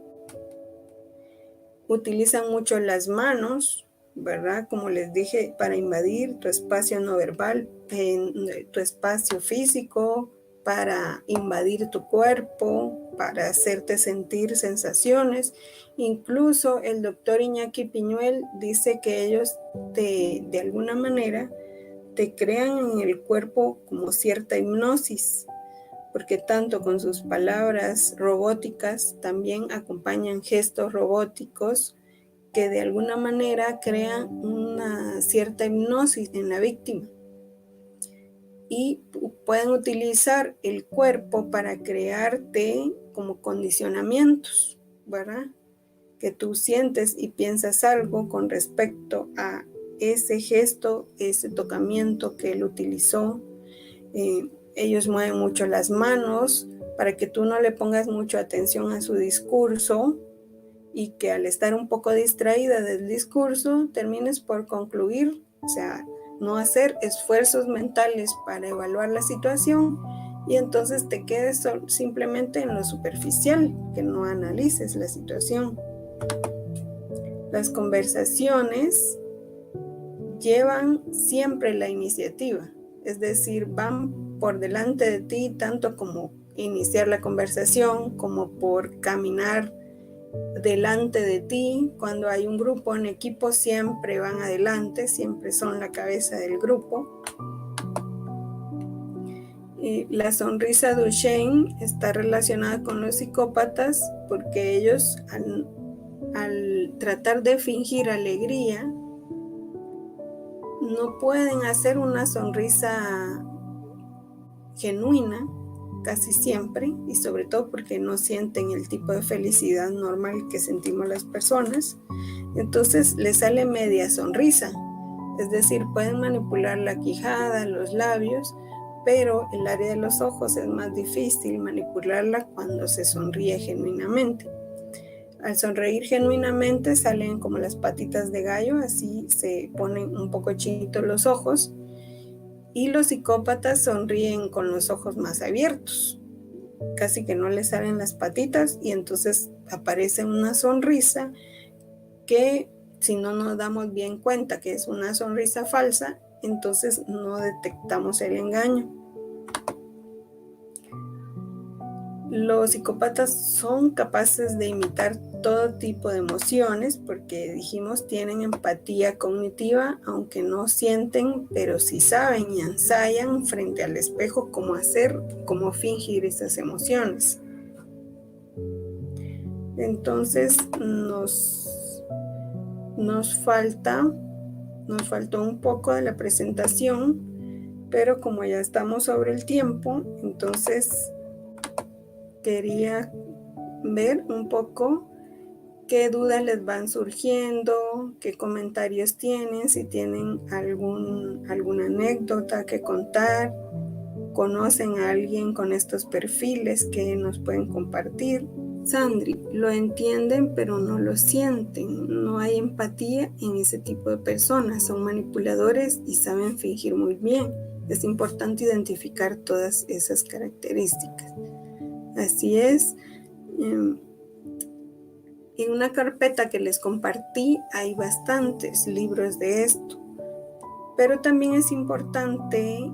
S1: Utilizan mucho las manos, ¿verdad? Como les dije, para invadir tu espacio no verbal, tu espacio físico, para invadir tu cuerpo, para hacerte sentir sensaciones. Incluso el doctor Iñaki Piñuel dice que ellos de alguna manera te crean en el cuerpo como cierta hipnosis, porque tanto con sus palabras robóticas también acompañan gestos robóticos que de alguna manera crean una cierta hipnosis en la víctima. Y pueden utilizar el cuerpo para crearte como condicionamientos, ¿verdad? Que tú sientes y piensas algo con respecto a ese gesto, ese tocamiento que él utilizó. Ellos mueven mucho las manos para que tú no le pongas mucha atención a su discurso y que al estar un poco distraída del discurso termines por concluir, o sea, no hacer esfuerzos mentales para evaluar la situación, y entonces te quedes simplemente en lo superficial, que no analices la situación. Las conversaciones llevan siempre la iniciativa, es decir, van por delante de ti, tanto como iniciar la conversación como por caminar delante de ti. Cuando hay un grupo en equipo, siempre van adelante, siempre son la cabeza del grupo. Y la sonrisa Duchenne está relacionada con los psicópatas porque ellos al tratar de fingir alegría no pueden hacer una sonrisa genuina casi siempre, y sobre todo porque no sienten el tipo de felicidad normal que sentimos las personas. Entonces les sale media sonrisa, es decir, pueden manipular la quijada, los labios, pero el área de los ojos es más difícil manipularla cuando se sonríe genuinamente. Al sonreír genuinamente salen como las patitas de gallo, así se ponen un poco chinitos los ojos, y los psicópatas sonríen con los ojos más abiertos, casi que no les salen las patitas, y entonces aparece una sonrisa que, si no nos damos bien cuenta que es una sonrisa falsa, entonces no detectamos el engaño. Los psicópatas son capaces de imitar todo tipo de emociones porque dijimos tienen empatía cognitiva, aunque no sienten, pero sí saben y ensayan frente al espejo cómo fingir esas emociones. Entonces nos faltó un poco de la presentación, pero como ya estamos sobre el tiempo, entonces quería ver un poco qué dudas les van surgiendo, qué comentarios tienen, si tienen alguna anécdota que contar, conocen a alguien con estos perfiles que nos pueden compartir. Sandri, lo entienden pero no lo sienten, no hay empatía en ese tipo de personas, son manipuladores y saben fingir muy bien. Es importante identificar todas esas características. Así es. En una carpeta que les compartí hay bastantes libros de esto, pero también es importante,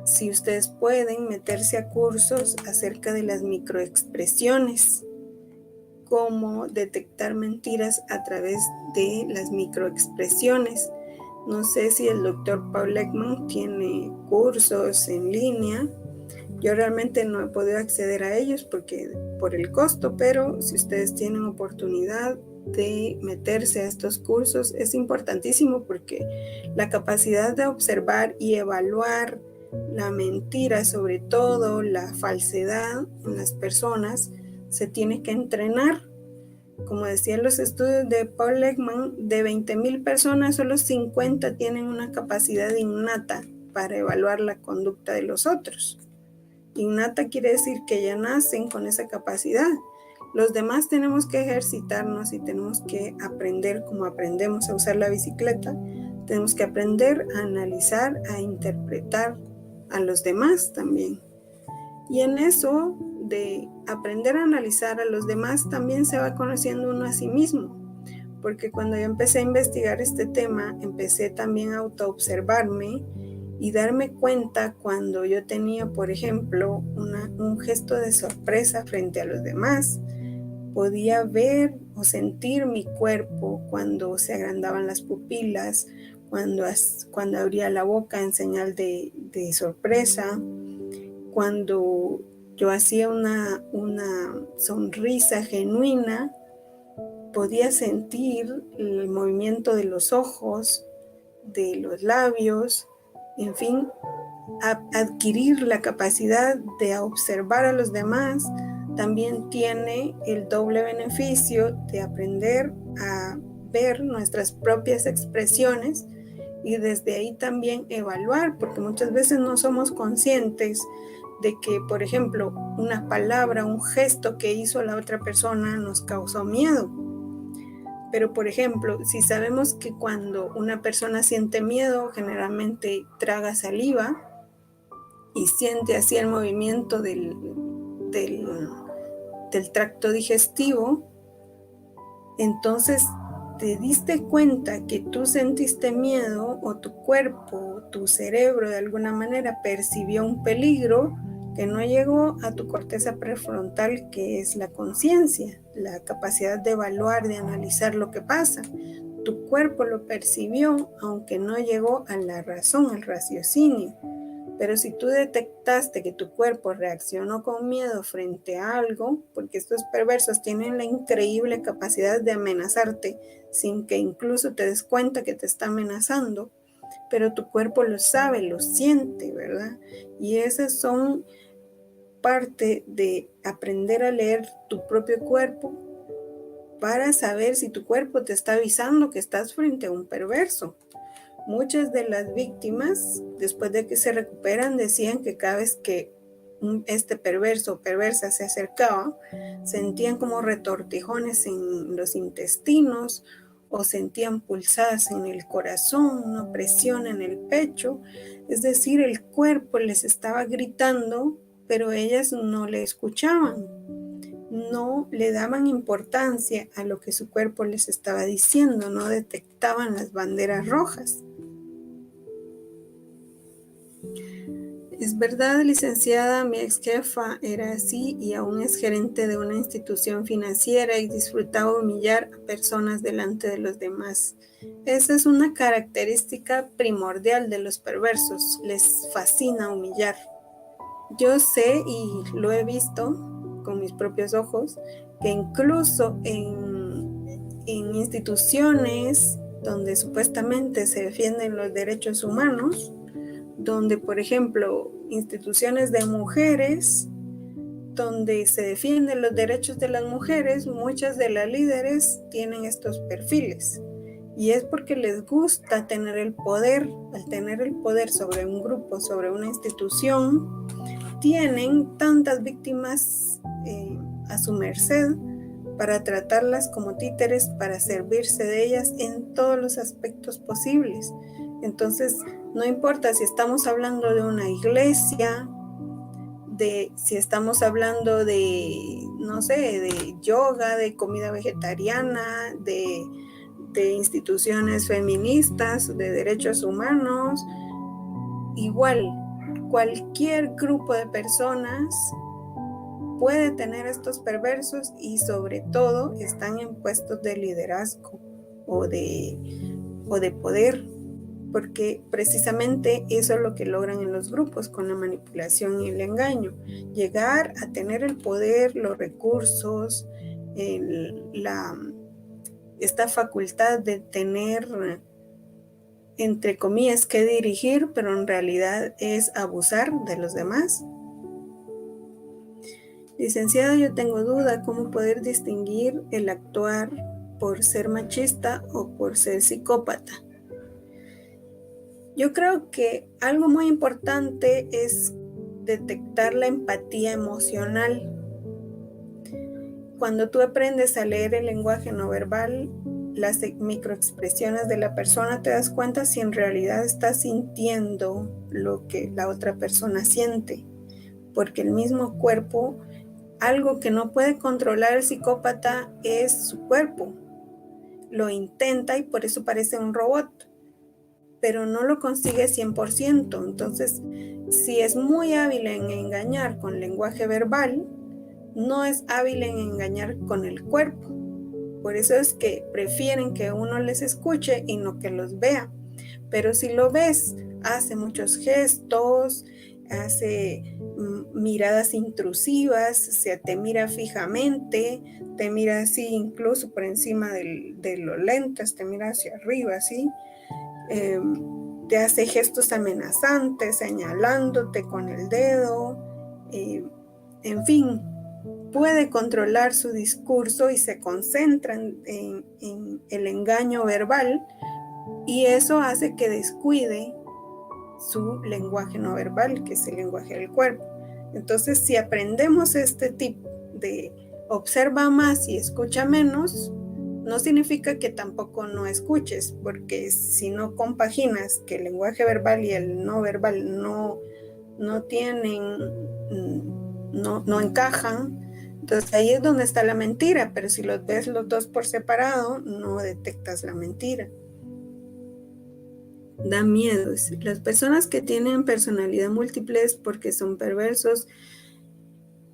S1: si ustedes pueden, meterse a cursos acerca de las microexpresiones, cómo detectar mentiras a través de las microexpresiones. No sé si el doctor Paul Ekman tiene cursos en línea. Yo realmente no he podido acceder a ellos por el costo, pero si ustedes tienen oportunidad de meterse a estos cursos, es importantísimo porque la capacidad de observar y evaluar la mentira, sobre todo la falsedad en las personas, se tiene que entrenar. Como decían los estudios de Paul Ekman, de 20,000 personas, solo 50 tienen una capacidad innata para evaluar la conducta de los otros. Innata quiere decir que ya nacen con esa capacidad. Los demás tenemos que ejercitarnos y tenemos que aprender como aprendemos a usar la bicicleta. Tenemos que aprender a analizar, a interpretar a los demás también. Y en eso de aprender a analizar a los demás también se va conociendo uno a sí mismo. Porque cuando yo empecé a investigar este tema, empecé también a autoobservarme y darme cuenta cuando yo tenía, por ejemplo, un gesto de sorpresa frente a los demás. Podía ver o sentir mi cuerpo cuando se agrandaban las pupilas, cuando abría la boca en señal de sorpresa, cuando yo hacía una sonrisa genuina, podía sentir el movimiento de los ojos, de los labios, en fin, adquirir la capacidad de observar a los demás. También tiene el doble beneficio de aprender a ver nuestras propias expresiones y desde ahí también evaluar, porque muchas veces no somos conscientes de que, por ejemplo, una palabra, un gesto que hizo la otra persona nos causó miedo. Pero, por ejemplo, si sabemos que cuando una persona siente miedo, generalmente traga saliva y siente así el movimiento del tracto digestivo, entonces te diste cuenta que tú sentiste miedo o tu cuerpo, tu cerebro de alguna manera percibió un peligro que no llegó a tu corteza prefrontal, que es la conciencia, la capacidad de evaluar, de analizar lo que pasa. Tu cuerpo lo percibió, aunque no llegó a la razón, al raciocinio. Pero si tú detectaste que tu cuerpo reaccionó con miedo frente a algo, porque estos perversos tienen la increíble capacidad de amenazarte sin que incluso te des cuenta que te está amenazando, pero tu cuerpo lo sabe, lo siente, ¿verdad? Y esas son parte de aprender a leer tu propio cuerpo para saber si tu cuerpo te está avisando que estás frente a un perverso. Muchas de las víctimas, después de que se recuperan, decían que cada vez que este perverso o perversa se acercaba, sentían como retortijones en los intestinos o sentían pulsadas en el corazón, una presión en el pecho. Es decir, el cuerpo les estaba gritando, pero ellas no le escuchaban, no le daban importancia a lo que su cuerpo les estaba diciendo, no detectaban las banderas rojas. Es verdad, licenciada, mi ex jefa era así y aún es gerente de una institución financiera y disfrutaba humillar a personas delante de los demás. Esa es una característica primordial de los perversos, les fascina humillar. Yo sé y lo he visto con mis propios ojos que incluso en instituciones donde supuestamente se defienden los derechos humanos, donde, por ejemplo, instituciones de mujeres, donde se defienden los derechos de las mujeres, muchas de las líderes tienen estos perfiles. Y es porque les gusta tener el poder. Al tener el poder sobre un grupo, sobre una institución, tienen tantas víctimas a su merced para tratarlas como títeres, para servirse de ellas en todos los aspectos posibles. Entonces, no importa si estamos hablando de una iglesia, si estamos hablando de, no sé, de yoga, de comida vegetariana, de instituciones feministas, de derechos humanos, igual, cualquier grupo de personas puede tener estos perversos y sobre todo están en puestos de liderazgo o de poder, porque precisamente eso es lo que logran en los grupos con la manipulación y el engaño, llegar a tener el poder, los recursos, esta facultad de tener, entre comillas, que dirigir, pero en realidad es abusar de los demás. Licenciada, yo tengo duda cómo poder distinguir el actuar por ser machista o por ser psicópata. Yo creo que algo muy importante es detectar la empatía emocional. Cuando tú aprendes a leer el lenguaje no verbal, las microexpresiones de la persona, te das cuenta si en realidad estás sintiendo lo que la otra persona siente, porque el mismo cuerpo, algo que no puede controlar el psicópata es su cuerpo. Lo intenta y por eso parece un robot, pero no lo consigue 100%. Entonces, si es muy hábil en engañar con lenguaje verbal, no es hábil en engañar con el cuerpo. Por eso es que prefieren que uno les escuche y no que los vea. Pero si lo ves, hace muchos gestos, hace miradas intrusivas, se te mira fijamente, te mira así incluso por encima de los lentes, te mira hacia arriba así, te hace gestos amenazantes, señalándote con el dedo, en fin, puede controlar su discurso y se concentra en el engaño verbal, y eso hace que descuide su lenguaje no verbal, que es el lenguaje del cuerpo. Entonces, si aprendemos este tipo de observa más y escucha menos, no significa que tampoco no escuches, porque si no compaginas que el lenguaje verbal y el no verbal no tienen, no encajan, entonces ahí es donde está la mentira. Pero si los ves los dos por separado, no detectas la mentira. Da miedo. Las personas que tienen personalidad múltiple es porque son perversos.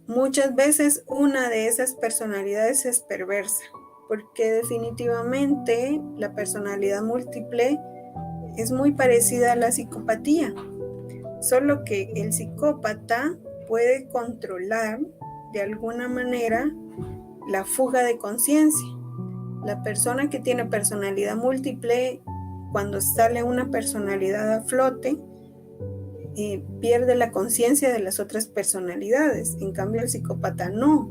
S1: Muchas veces una de esas personalidades es perversa, porque definitivamente la personalidad múltiple es muy parecida a la psicopatía, solo que el psicópata puede controlar de alguna manera la fuga de conciencia. La persona que tiene personalidad múltiple, cuando sale una personalidad a flote, pierde la conciencia de las otras personalidades. En cambio, el psicópata no.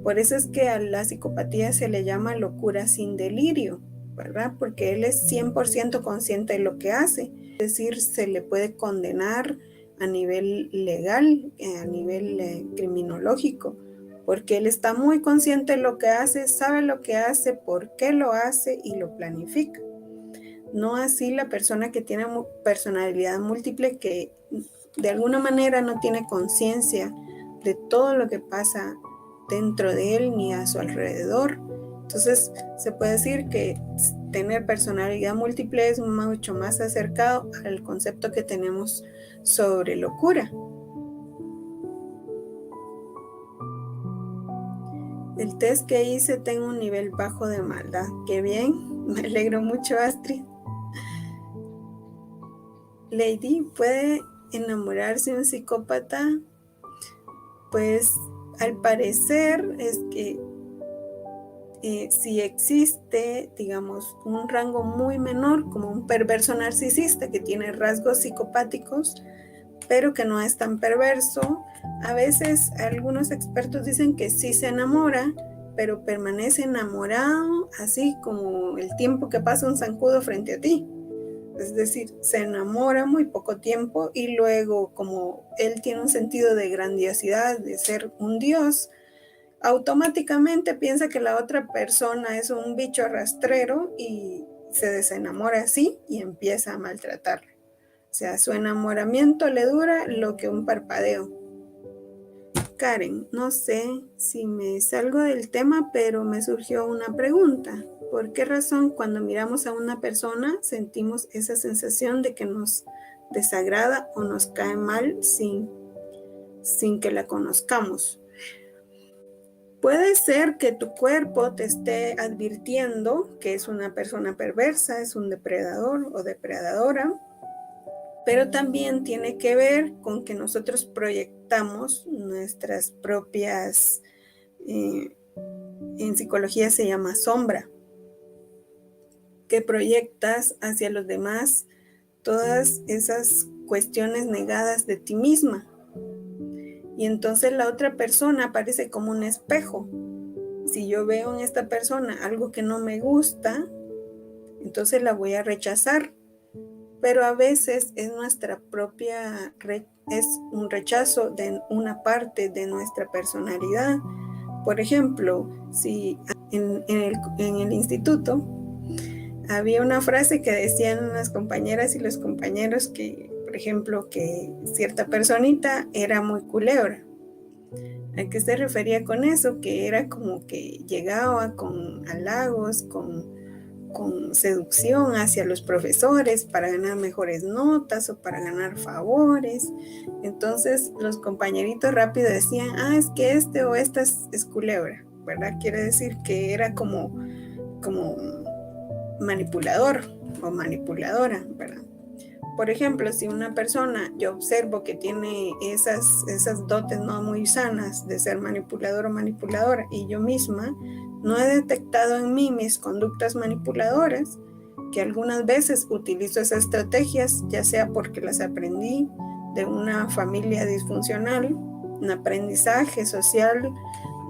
S1: Por eso es que a la psicopatía se le llama locura sin delirio, ¿verdad? Porque él es 100% consciente de lo que hace. Es decir, se le puede condenar a nivel legal, a nivel criminológico, porque él está muy consciente de lo que hace, sabe lo que hace, por qué lo hace y lo planifica. No así la persona que tiene personalidad múltiple, que de alguna manera no tiene conciencia de todo lo que pasa dentro de él ni a su alrededor. Entonces se puede decir que tener personalidad múltiple es mucho más acercado al concepto que tenemos sobre locura. El test que hice, tengo un nivel bajo de maldad. Qué bien, me alegro mucho, Astrid. Lady, ¿puede enamorarse un psicópata? Pues al parecer es que si existe, digamos, un rango muy menor, como un perverso narcisista que tiene rasgos psicopáticos, pero que no es tan perverso, a veces algunos expertos dicen que sí se enamora, pero permanece enamorado, así como el tiempo que pasa un zancudo frente a ti. Es decir, se enamora muy poco tiempo y luego, como él tiene un sentido de grandiosidad, de ser un dios, automáticamente piensa que la otra persona es un bicho rastrero y se desenamora así y empieza a maltratarlo. O sea, su enamoramiento le dura lo que un parpadeo. Karen, no sé si me salgo del tema, pero me surgió una pregunta. ¿Por qué razón cuando miramos a una persona sentimos esa sensación de que nos desagrada o nos cae mal sin que la conozcamos? Puede ser que tu cuerpo te esté advirtiendo que es una persona perversa, es un depredador o depredadora, pero también tiene que ver con que nosotros proyectamos nuestras propias, en psicología se llama sombra, que proyectas hacia los demás todas esas cuestiones negadas de ti misma. Y entonces la otra persona aparece como un espejo. Si yo veo en esta persona algo que no me gusta, entonces la voy a rechazar. Pero a veces es nuestra propia, es un rechazo de una parte de nuestra personalidad. Por ejemplo, si en el instituto había una frase que decían las compañeras y los compañeros que, por ejemplo, que cierta personita era muy culebra. ¿A qué se refería con eso? Que era como que llegaba con halagos, con seducción hacia los profesores para ganar mejores notas o para ganar favores. Entonces los compañeritos rápido decían, es que este o esta es culebra, ¿verdad? Quiere decir que era como manipulador o manipuladora, ¿verdad? Por ejemplo, si una persona, yo observo que tiene esas dotes no muy sanas de ser manipulador o manipuladora y yo misma no he detectado en mí mis conductas manipuladoras, que algunas veces utilizo esas estrategias, ya sea porque las aprendí de una familia disfuncional, un aprendizaje social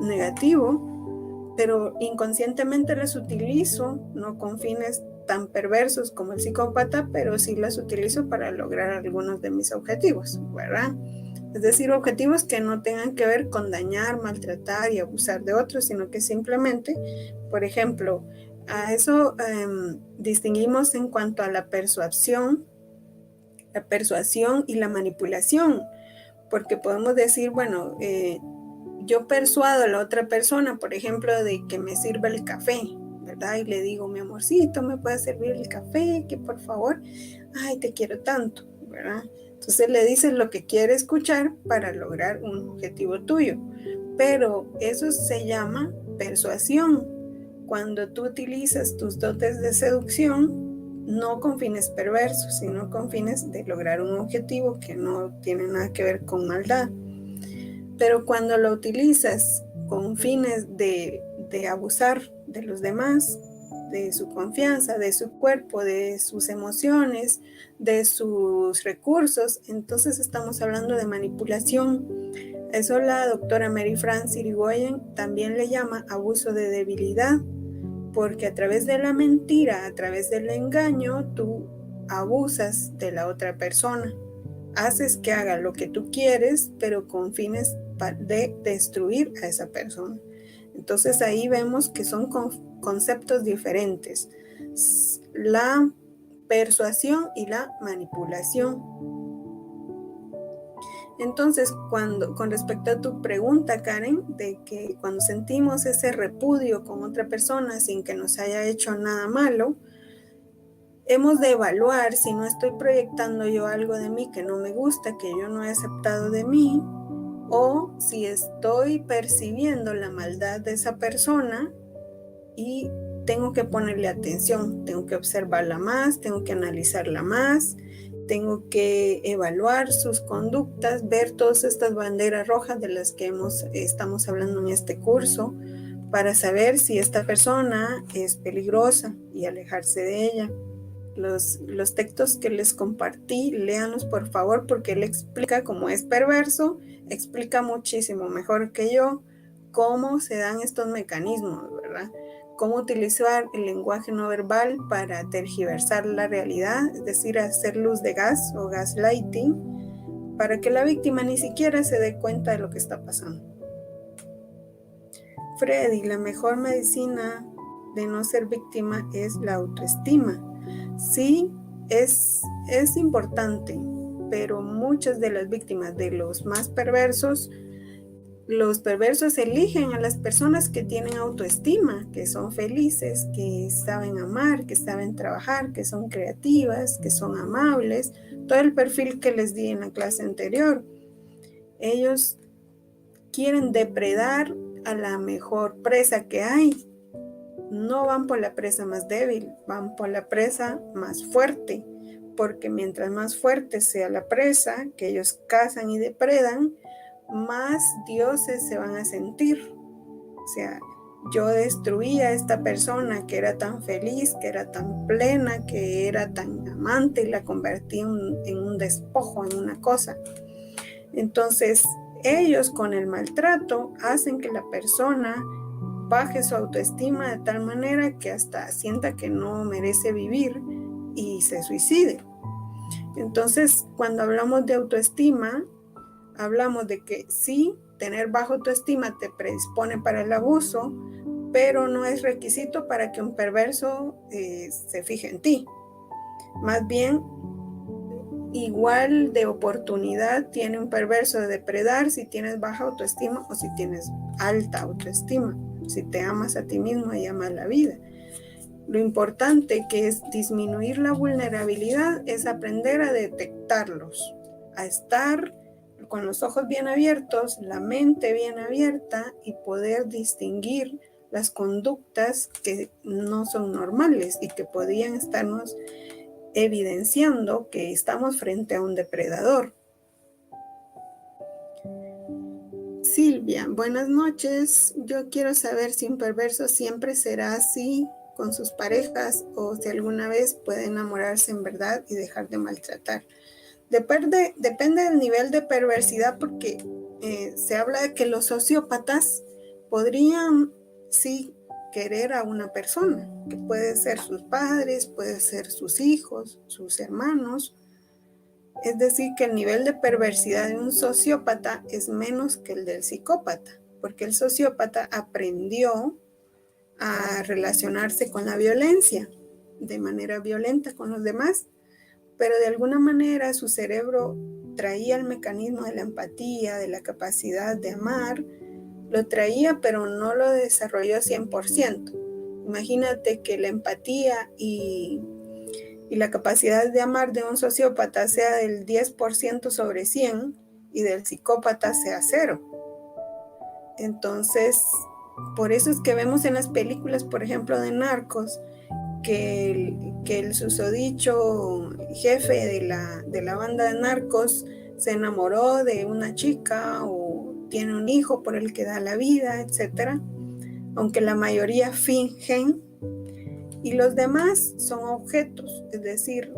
S1: negativo, pero inconscientemente las utilizo, no con fines tan perversos como el psicópata, pero sí las utilizo para lograr algunos de mis objetivos, ¿verdad? Es decir, objetivos que no tengan que ver con dañar, maltratar y abusar de otros, sino que simplemente, por ejemplo, a eso distinguimos en cuanto a la persuasión y la manipulación, porque podemos decir, bueno, yo persuado a la otra persona, por ejemplo, de que me sirva el café, ¿verdad? Y le digo, mi amorcito, ¿me puedes servir el café? Que por favor, ay, te quiero tanto, ¿verdad? Entonces le dices lo que quiere escuchar para lograr un objetivo tuyo. Pero eso se llama persuasión. Cuando tú utilizas tus dotes de seducción, no con fines perversos, sino con fines de lograr un objetivo que no tiene nada que ver con maldad. Pero cuando lo utilizas con fines de abusar de los demás, de su confianza, de su cuerpo, de sus emociones, de sus recursos, entonces estamos hablando de manipulación. Eso la doctora Mary Frances Irigoyen también le llama abuso de debilidad, porque a través de la mentira, a través del engaño, tú abusas de la otra persona. Haces que haga lo que tú quieres, pero con fines de destruir a esa persona. Entonces ahí vemos que son conceptos diferentes. La persuasión y la manipulación. Entonces, con respecto a tu pregunta, Karen, de que cuando sentimos ese repudio con otra persona sin que nos haya hecho nada malo, hemos de evaluar si no estoy proyectando yo algo de mí que no me gusta, que yo no he aceptado de mí, o si estoy percibiendo la maldad de esa persona y tengo que ponerle atención, tengo que observarla más, tengo que analizarla más, tengo que evaluar sus conductas, ver todas estas banderas rojas de las que estamos hablando en este curso, para saber si esta persona es peligrosa y alejarse de ella. Los textos que les compartí, léanlos por favor, porque él explica cómo es perverso, explica muchísimo mejor que yo cómo se dan estos mecanismos, ¿verdad? Cómo utilizar el lenguaje no verbal para tergiversar la realidad, es decir, hacer luz de gas o gaslighting, para que la víctima ni siquiera se dé cuenta de lo que está pasando. Freddy, la mejor medicina de no ser víctima es la autoestima. Sí, es importante, pero muchas de las víctimas de los más perversos, los perversos eligen a las personas que tienen autoestima, que son felices, que saben amar, que saben trabajar, que son creativas, que son amables, todo el perfil que les di en la clase anterior. Ellos quieren depredar a la mejor presa que hay. No van por la presa más débil, van por la presa más fuerte, porque mientras más fuerte sea la presa que ellos cazan y depredan, más dioses se van a sentir. O sea, yo destruí a esta persona que era tan feliz, que era tan plena, que era tan amante, y la convertí en un despojo, en una cosa. Entonces, ellos con el maltrato hacen que la persona baje su autoestima de tal manera que hasta sienta que no merece vivir y se suicide. Entonces, cuando hablamos de autoestima, hablamos de que sí, tener baja autoestima te predispone para el abuso, pero no es requisito para que un perverso se fije en ti. Más bien, igual de oportunidad tiene un perverso de depredar si tienes baja autoestima o si tienes alta autoestima. Si te amas a ti mismo y amas la vida. Lo importante que es disminuir la vulnerabilidad es aprender a detectarlos, a estar con los ojos bien abiertos, la mente bien abierta y poder distinguir las conductas que no son normales y que podrían estarnos evidenciando que estamos frente a un depredador. Silvia, buenas noches. Yo quiero saber si un perverso siempre será así con sus parejas o si alguna vez puede enamorarse en verdad y dejar de maltratar. Depende del nivel de perversidad, porque se habla de que los sociópatas podrían sí querer a una persona, que puede ser sus padres, puede ser sus hijos, sus hermanos. Es decir, que el nivel de perversidad de un sociópata es menos que el del psicópata, porque el sociópata aprendió a relacionarse con la violencia, de manera violenta con los demás, pero de alguna manera su cerebro traía el mecanismo de la empatía, de la capacidad de amar, lo traía, pero no lo desarrolló 100%. Imagínate que la empatía y la capacidad de amar de un sociópata sea del 10% sobre 100 y del psicópata sea 0. Entonces, por eso es que vemos en las películas, por ejemplo, de narcos, que el susodicho jefe de la banda de narcos se enamoró de una chica o tiene un hijo por el que da la vida, etc. Aunque la mayoría fingen y los demás son objetos. Es decir,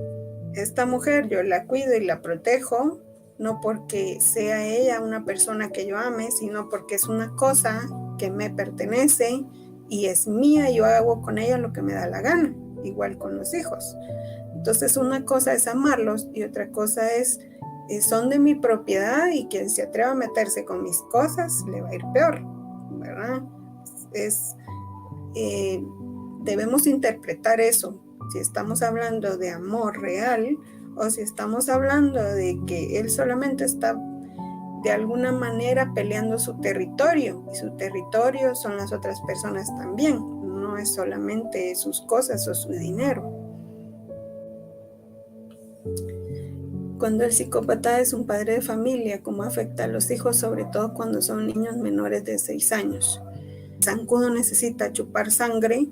S1: esta mujer yo la cuido y la protejo, no porque sea ella una persona que yo ame, sino porque es una cosa que me pertenece y es mía, y yo hago con ella lo que me da la gana, igual con los hijos. Entonces una cosa es amarlos y otra cosa es, son de mi propiedad y quien se atreva a meterse con mis cosas le va a ir peor, ¿verdad? Debemos interpretar eso, si estamos hablando de amor real o si estamos hablando de que él solamente está de alguna manera peleando su territorio, y su territorio son las otras personas también, no es solamente sus cosas o su dinero. Cuando el psicópata es un padre de familia, ¿cómo afecta a los hijos, sobre todo cuando son niños menores de 6 años? El zancudo necesita chupar sangre,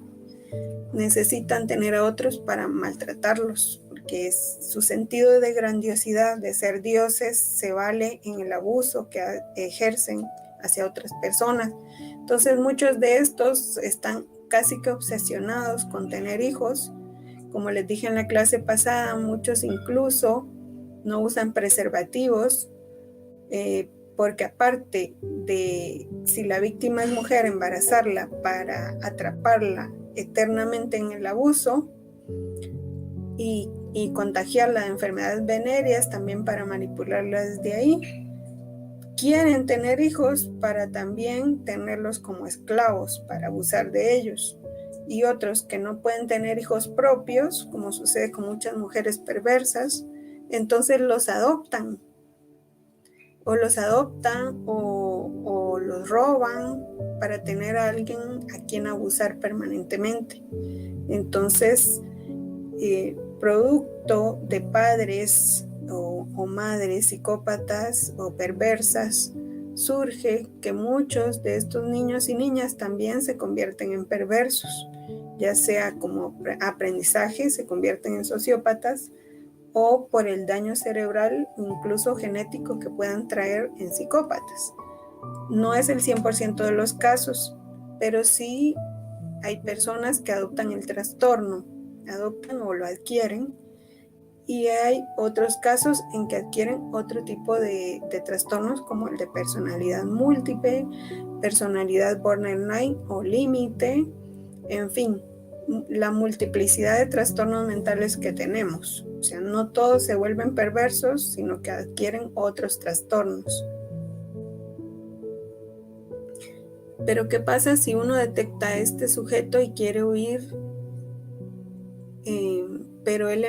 S1: necesitan tener a otros para maltratarlos, porque su sentido de grandiosidad, de ser dioses, se vale en el abuso que ejercen hacia otras personas. Entonces muchos de estos están casi que obsesionados con tener hijos. Como les dije en la clase pasada, muchos incluso no usan preservativos, porque aparte de, si la víctima es mujer, embarazarla para atraparla eternamente en el abuso y contagiarla de enfermedades venéreas también para manipularla desde ahí. Quieren tener hijos para también tenerlos como esclavos, para abusar de ellos. Y otros que no pueden tener hijos propios, como sucede con muchas mujeres perversas, entonces los adoptan. O los adoptan o los roban para tener a alguien a quien abusar permanentemente. Entonces, producto de padres o madres psicópatas o perversas, surge que muchos de estos niños y niñas también se convierten en perversos, ya sea como aprendizaje, se convierten en sociópatas, o por el daño cerebral, incluso genético, que puedan traer en psicópatas. No es el 100% de los casos, pero sí hay personas que adoptan el trastorno, adoptan o lo adquieren, y hay otros casos en que adquieren otro tipo de trastornos, como el de personalidad múltiple, personalidad borderline o límite, en fin, la multiplicidad de trastornos mentales que tenemos. O sea, no todos se vuelven perversos, sino que adquieren otros trastornos. Pero ¿qué pasa si uno detecta a este sujeto y quiere huir? Pero él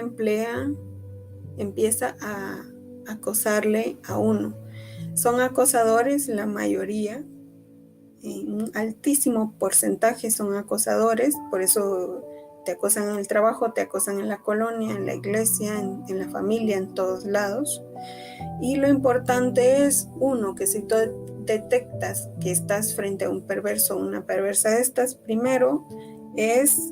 S1: empieza a acosarle a uno. Son acosadores, la mayoría, un altísimo porcentaje son acosadores, por eso te acosan en el trabajo, te acosan en la colonia, en la iglesia, en la familia, en todos lados. Y lo importante es, uno, que si tú detectas que estás frente a un perverso o una perversa de estas, primero es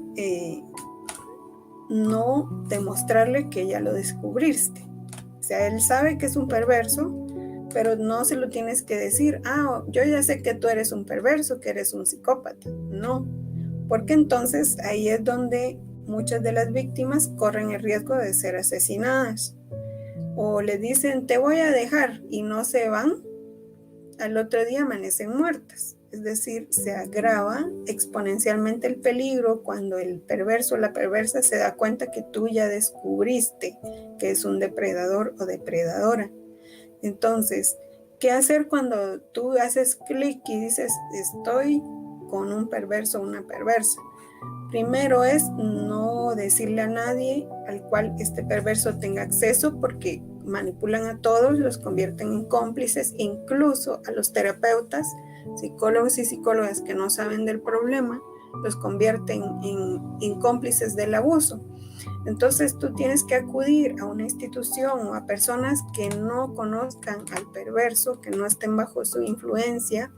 S1: no demostrarle que ya lo descubriste. O sea, él sabe que es un perverso, pero no se lo tienes que decir, yo ya sé que tú eres un perverso, que eres un psicópata. No, porque entonces ahí es donde muchas de las víctimas corren el riesgo de ser asesinadas. O le dicen, te voy a dejar, y no se van, al otro día amanecen muertas. Es decir, se agrava exponencialmente el peligro cuando el perverso o la perversa se da cuenta que tú ya descubriste que es un depredador o depredadora. Entonces, ¿qué hacer cuando tú haces clic y dices, estoy con un perverso o una perversa? Primero es no decirle a nadie al cual este perverso tenga acceso, porque manipulan a todos, los convierten en cómplices, incluso a los terapeutas, psicólogos y psicólogas que no saben del problema, los convierten en cómplices del abuso. Entonces tú tienes que acudir a una institución o a personas que no conozcan al perverso, que no estén bajo su influencia,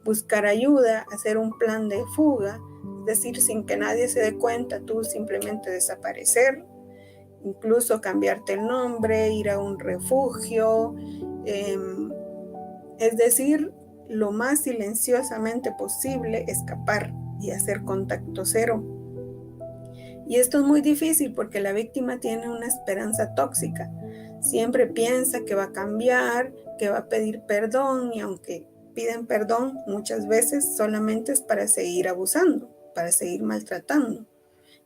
S1: buscar ayuda, hacer un plan de fuga, es decir, sin que nadie se dé cuenta, tú simplemente desaparecer, incluso cambiarte el nombre, ir a un refugio, es decir, lo más silenciosamente posible, escapar y hacer contacto cero. Y esto es muy difícil porque la víctima tiene una esperanza tóxica. Siempre piensa que va a cambiar, que va a pedir perdón, y aunque piden perdón, muchas veces solamente es para seguir abusando, para seguir maltratando.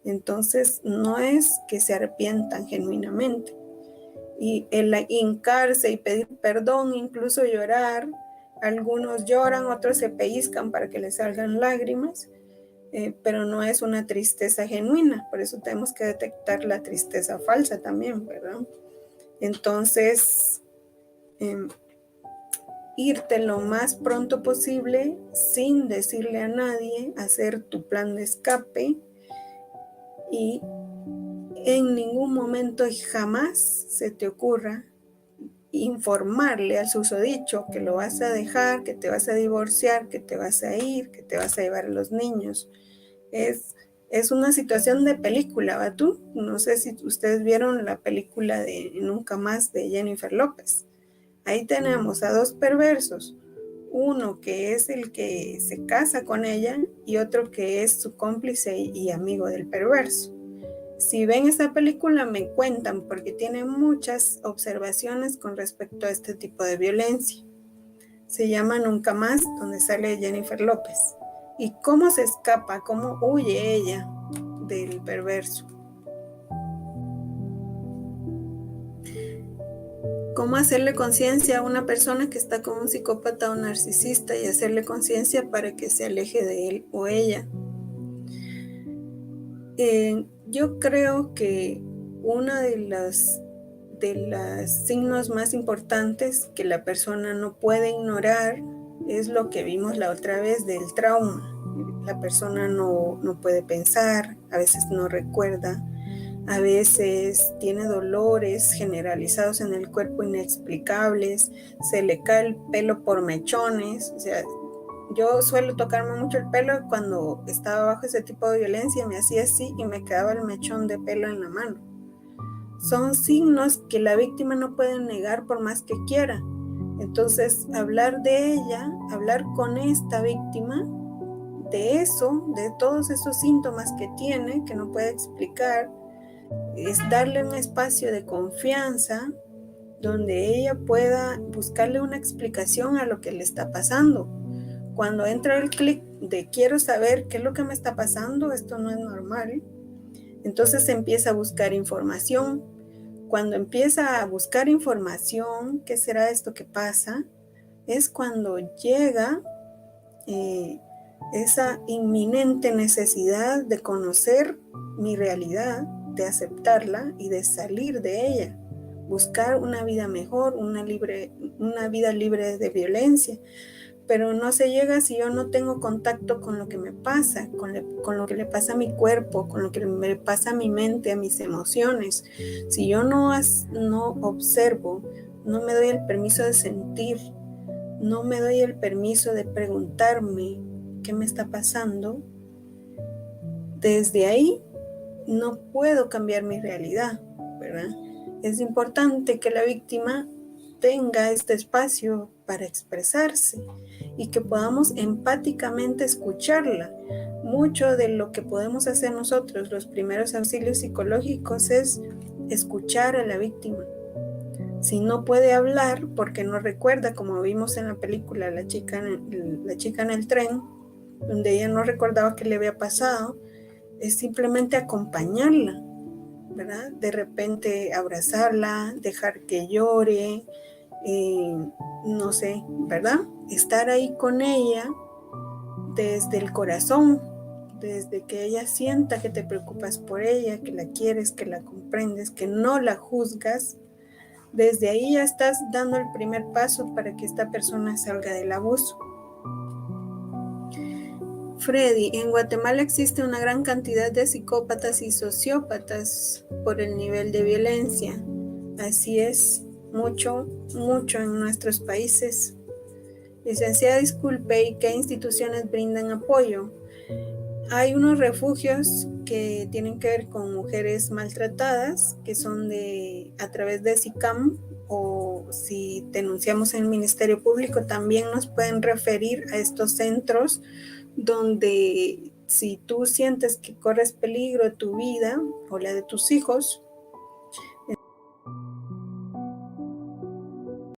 S1: Entonces no es que se arrepientan genuinamente. Y el hincarse y pedir perdón, incluso llorar, algunos lloran, otros se pellizcan para que les salgan lágrimas, pero no es una tristeza genuina. Por eso tenemos que detectar la tristeza falsa también, ¿verdad? Entonces, irte lo más pronto posible sin decirle a nadie, hacer tu plan de escape, y en ningún momento y jamás se te ocurra informarle al susodicho que lo vas a dejar, que te vas a divorciar, que te vas a ir, que te vas a llevar a los niños. Es una situación de película, ¿va tú? No sé si ustedes vieron la película de Nunca Más de Jennifer López. Ahí tenemos a dos perversos, uno que es el que se casa con ella y otro que es su cómplice y amigo del perverso. Si ven esta película me cuentan, porque tiene muchas observaciones con respecto a este tipo de violencia. Se llama Nunca Más, donde sale Jennifer López. Y cómo se escapa, cómo huye ella del perverso. Cómo hacerle conciencia a una persona que está con un psicópata o narcisista, y hacerle conciencia para que se aleje de él o ella. Yo creo que una de los signos más importantes que la persona no puede ignorar es lo que vimos la otra vez del trauma. La persona no puede pensar, a veces no recuerda, a veces tiene dolores generalizados en el cuerpo inexplicables, se le cae el pelo por mechones. O sea, yo suelo tocarme mucho el pelo, cuando estaba bajo ese tipo de violencia me hacía así y me quedaba el mechón de pelo en la mano. Son signos que la víctima no puede negar por más que quiera. Entonces, hablar de ella, hablar con esta víctima de eso, de todos esos síntomas que tiene, que no puede explicar, es darle un espacio de confianza donde ella pueda buscarle una explicación a lo que le está pasando. Cuando entra el clic de quiero saber qué es lo que me está pasando, esto no es normal, entonces empieza a buscar información. Cuando empieza a buscar información, ¿qué será esto que pasa? Es cuando llega esa inminente necesidad de conocer mi realidad, de aceptarla y de salir de ella, buscar una vida mejor, una vida libre de violencia. Pero no se llega si yo no tengo contacto con lo que me pasa, con lo que le pasa a mi cuerpo, con lo que me pasa a mi mente, a mis emociones. Si yo no observo, no me doy el permiso de sentir, no me doy el permiso de preguntarme qué me está pasando, desde ahí no puedo cambiar mi realidad, ¿verdad? Es importante que la víctima tenga este espacio para expresarse y que podamos empáticamente escucharla. Mucho de lo que podemos hacer nosotros, los primeros auxilios psicológicos, es escuchar a la víctima. Si no puede hablar porque no recuerda, como vimos en la película La chica en el tren, donde ella no recordaba qué le había pasado, es simplemente acompañarla, ¿verdad? De repente abrazarla, dejar que llore, no sé, ¿verdad? Estar ahí con ella desde el corazón, desde que ella sienta que te preocupas por ella, que la quieres, que la comprendes, que no la juzgas. Desde ahí ya estás dando el primer paso para que esta persona salga del abuso. Freddy, en Guatemala existe una gran cantidad de psicópatas y sociópatas por el nivel de violencia. Así es, mucho en nuestros países. Licenciada, disculpe, ¿y qué instituciones brindan apoyo? Hay unos refugios que tienen que ver con mujeres maltratadas, que son a través de SICAM, o si denunciamos en el Ministerio Público, también nos pueden referir a estos centros donde si tú sientes que corres peligro tu vida o la de tus hijos,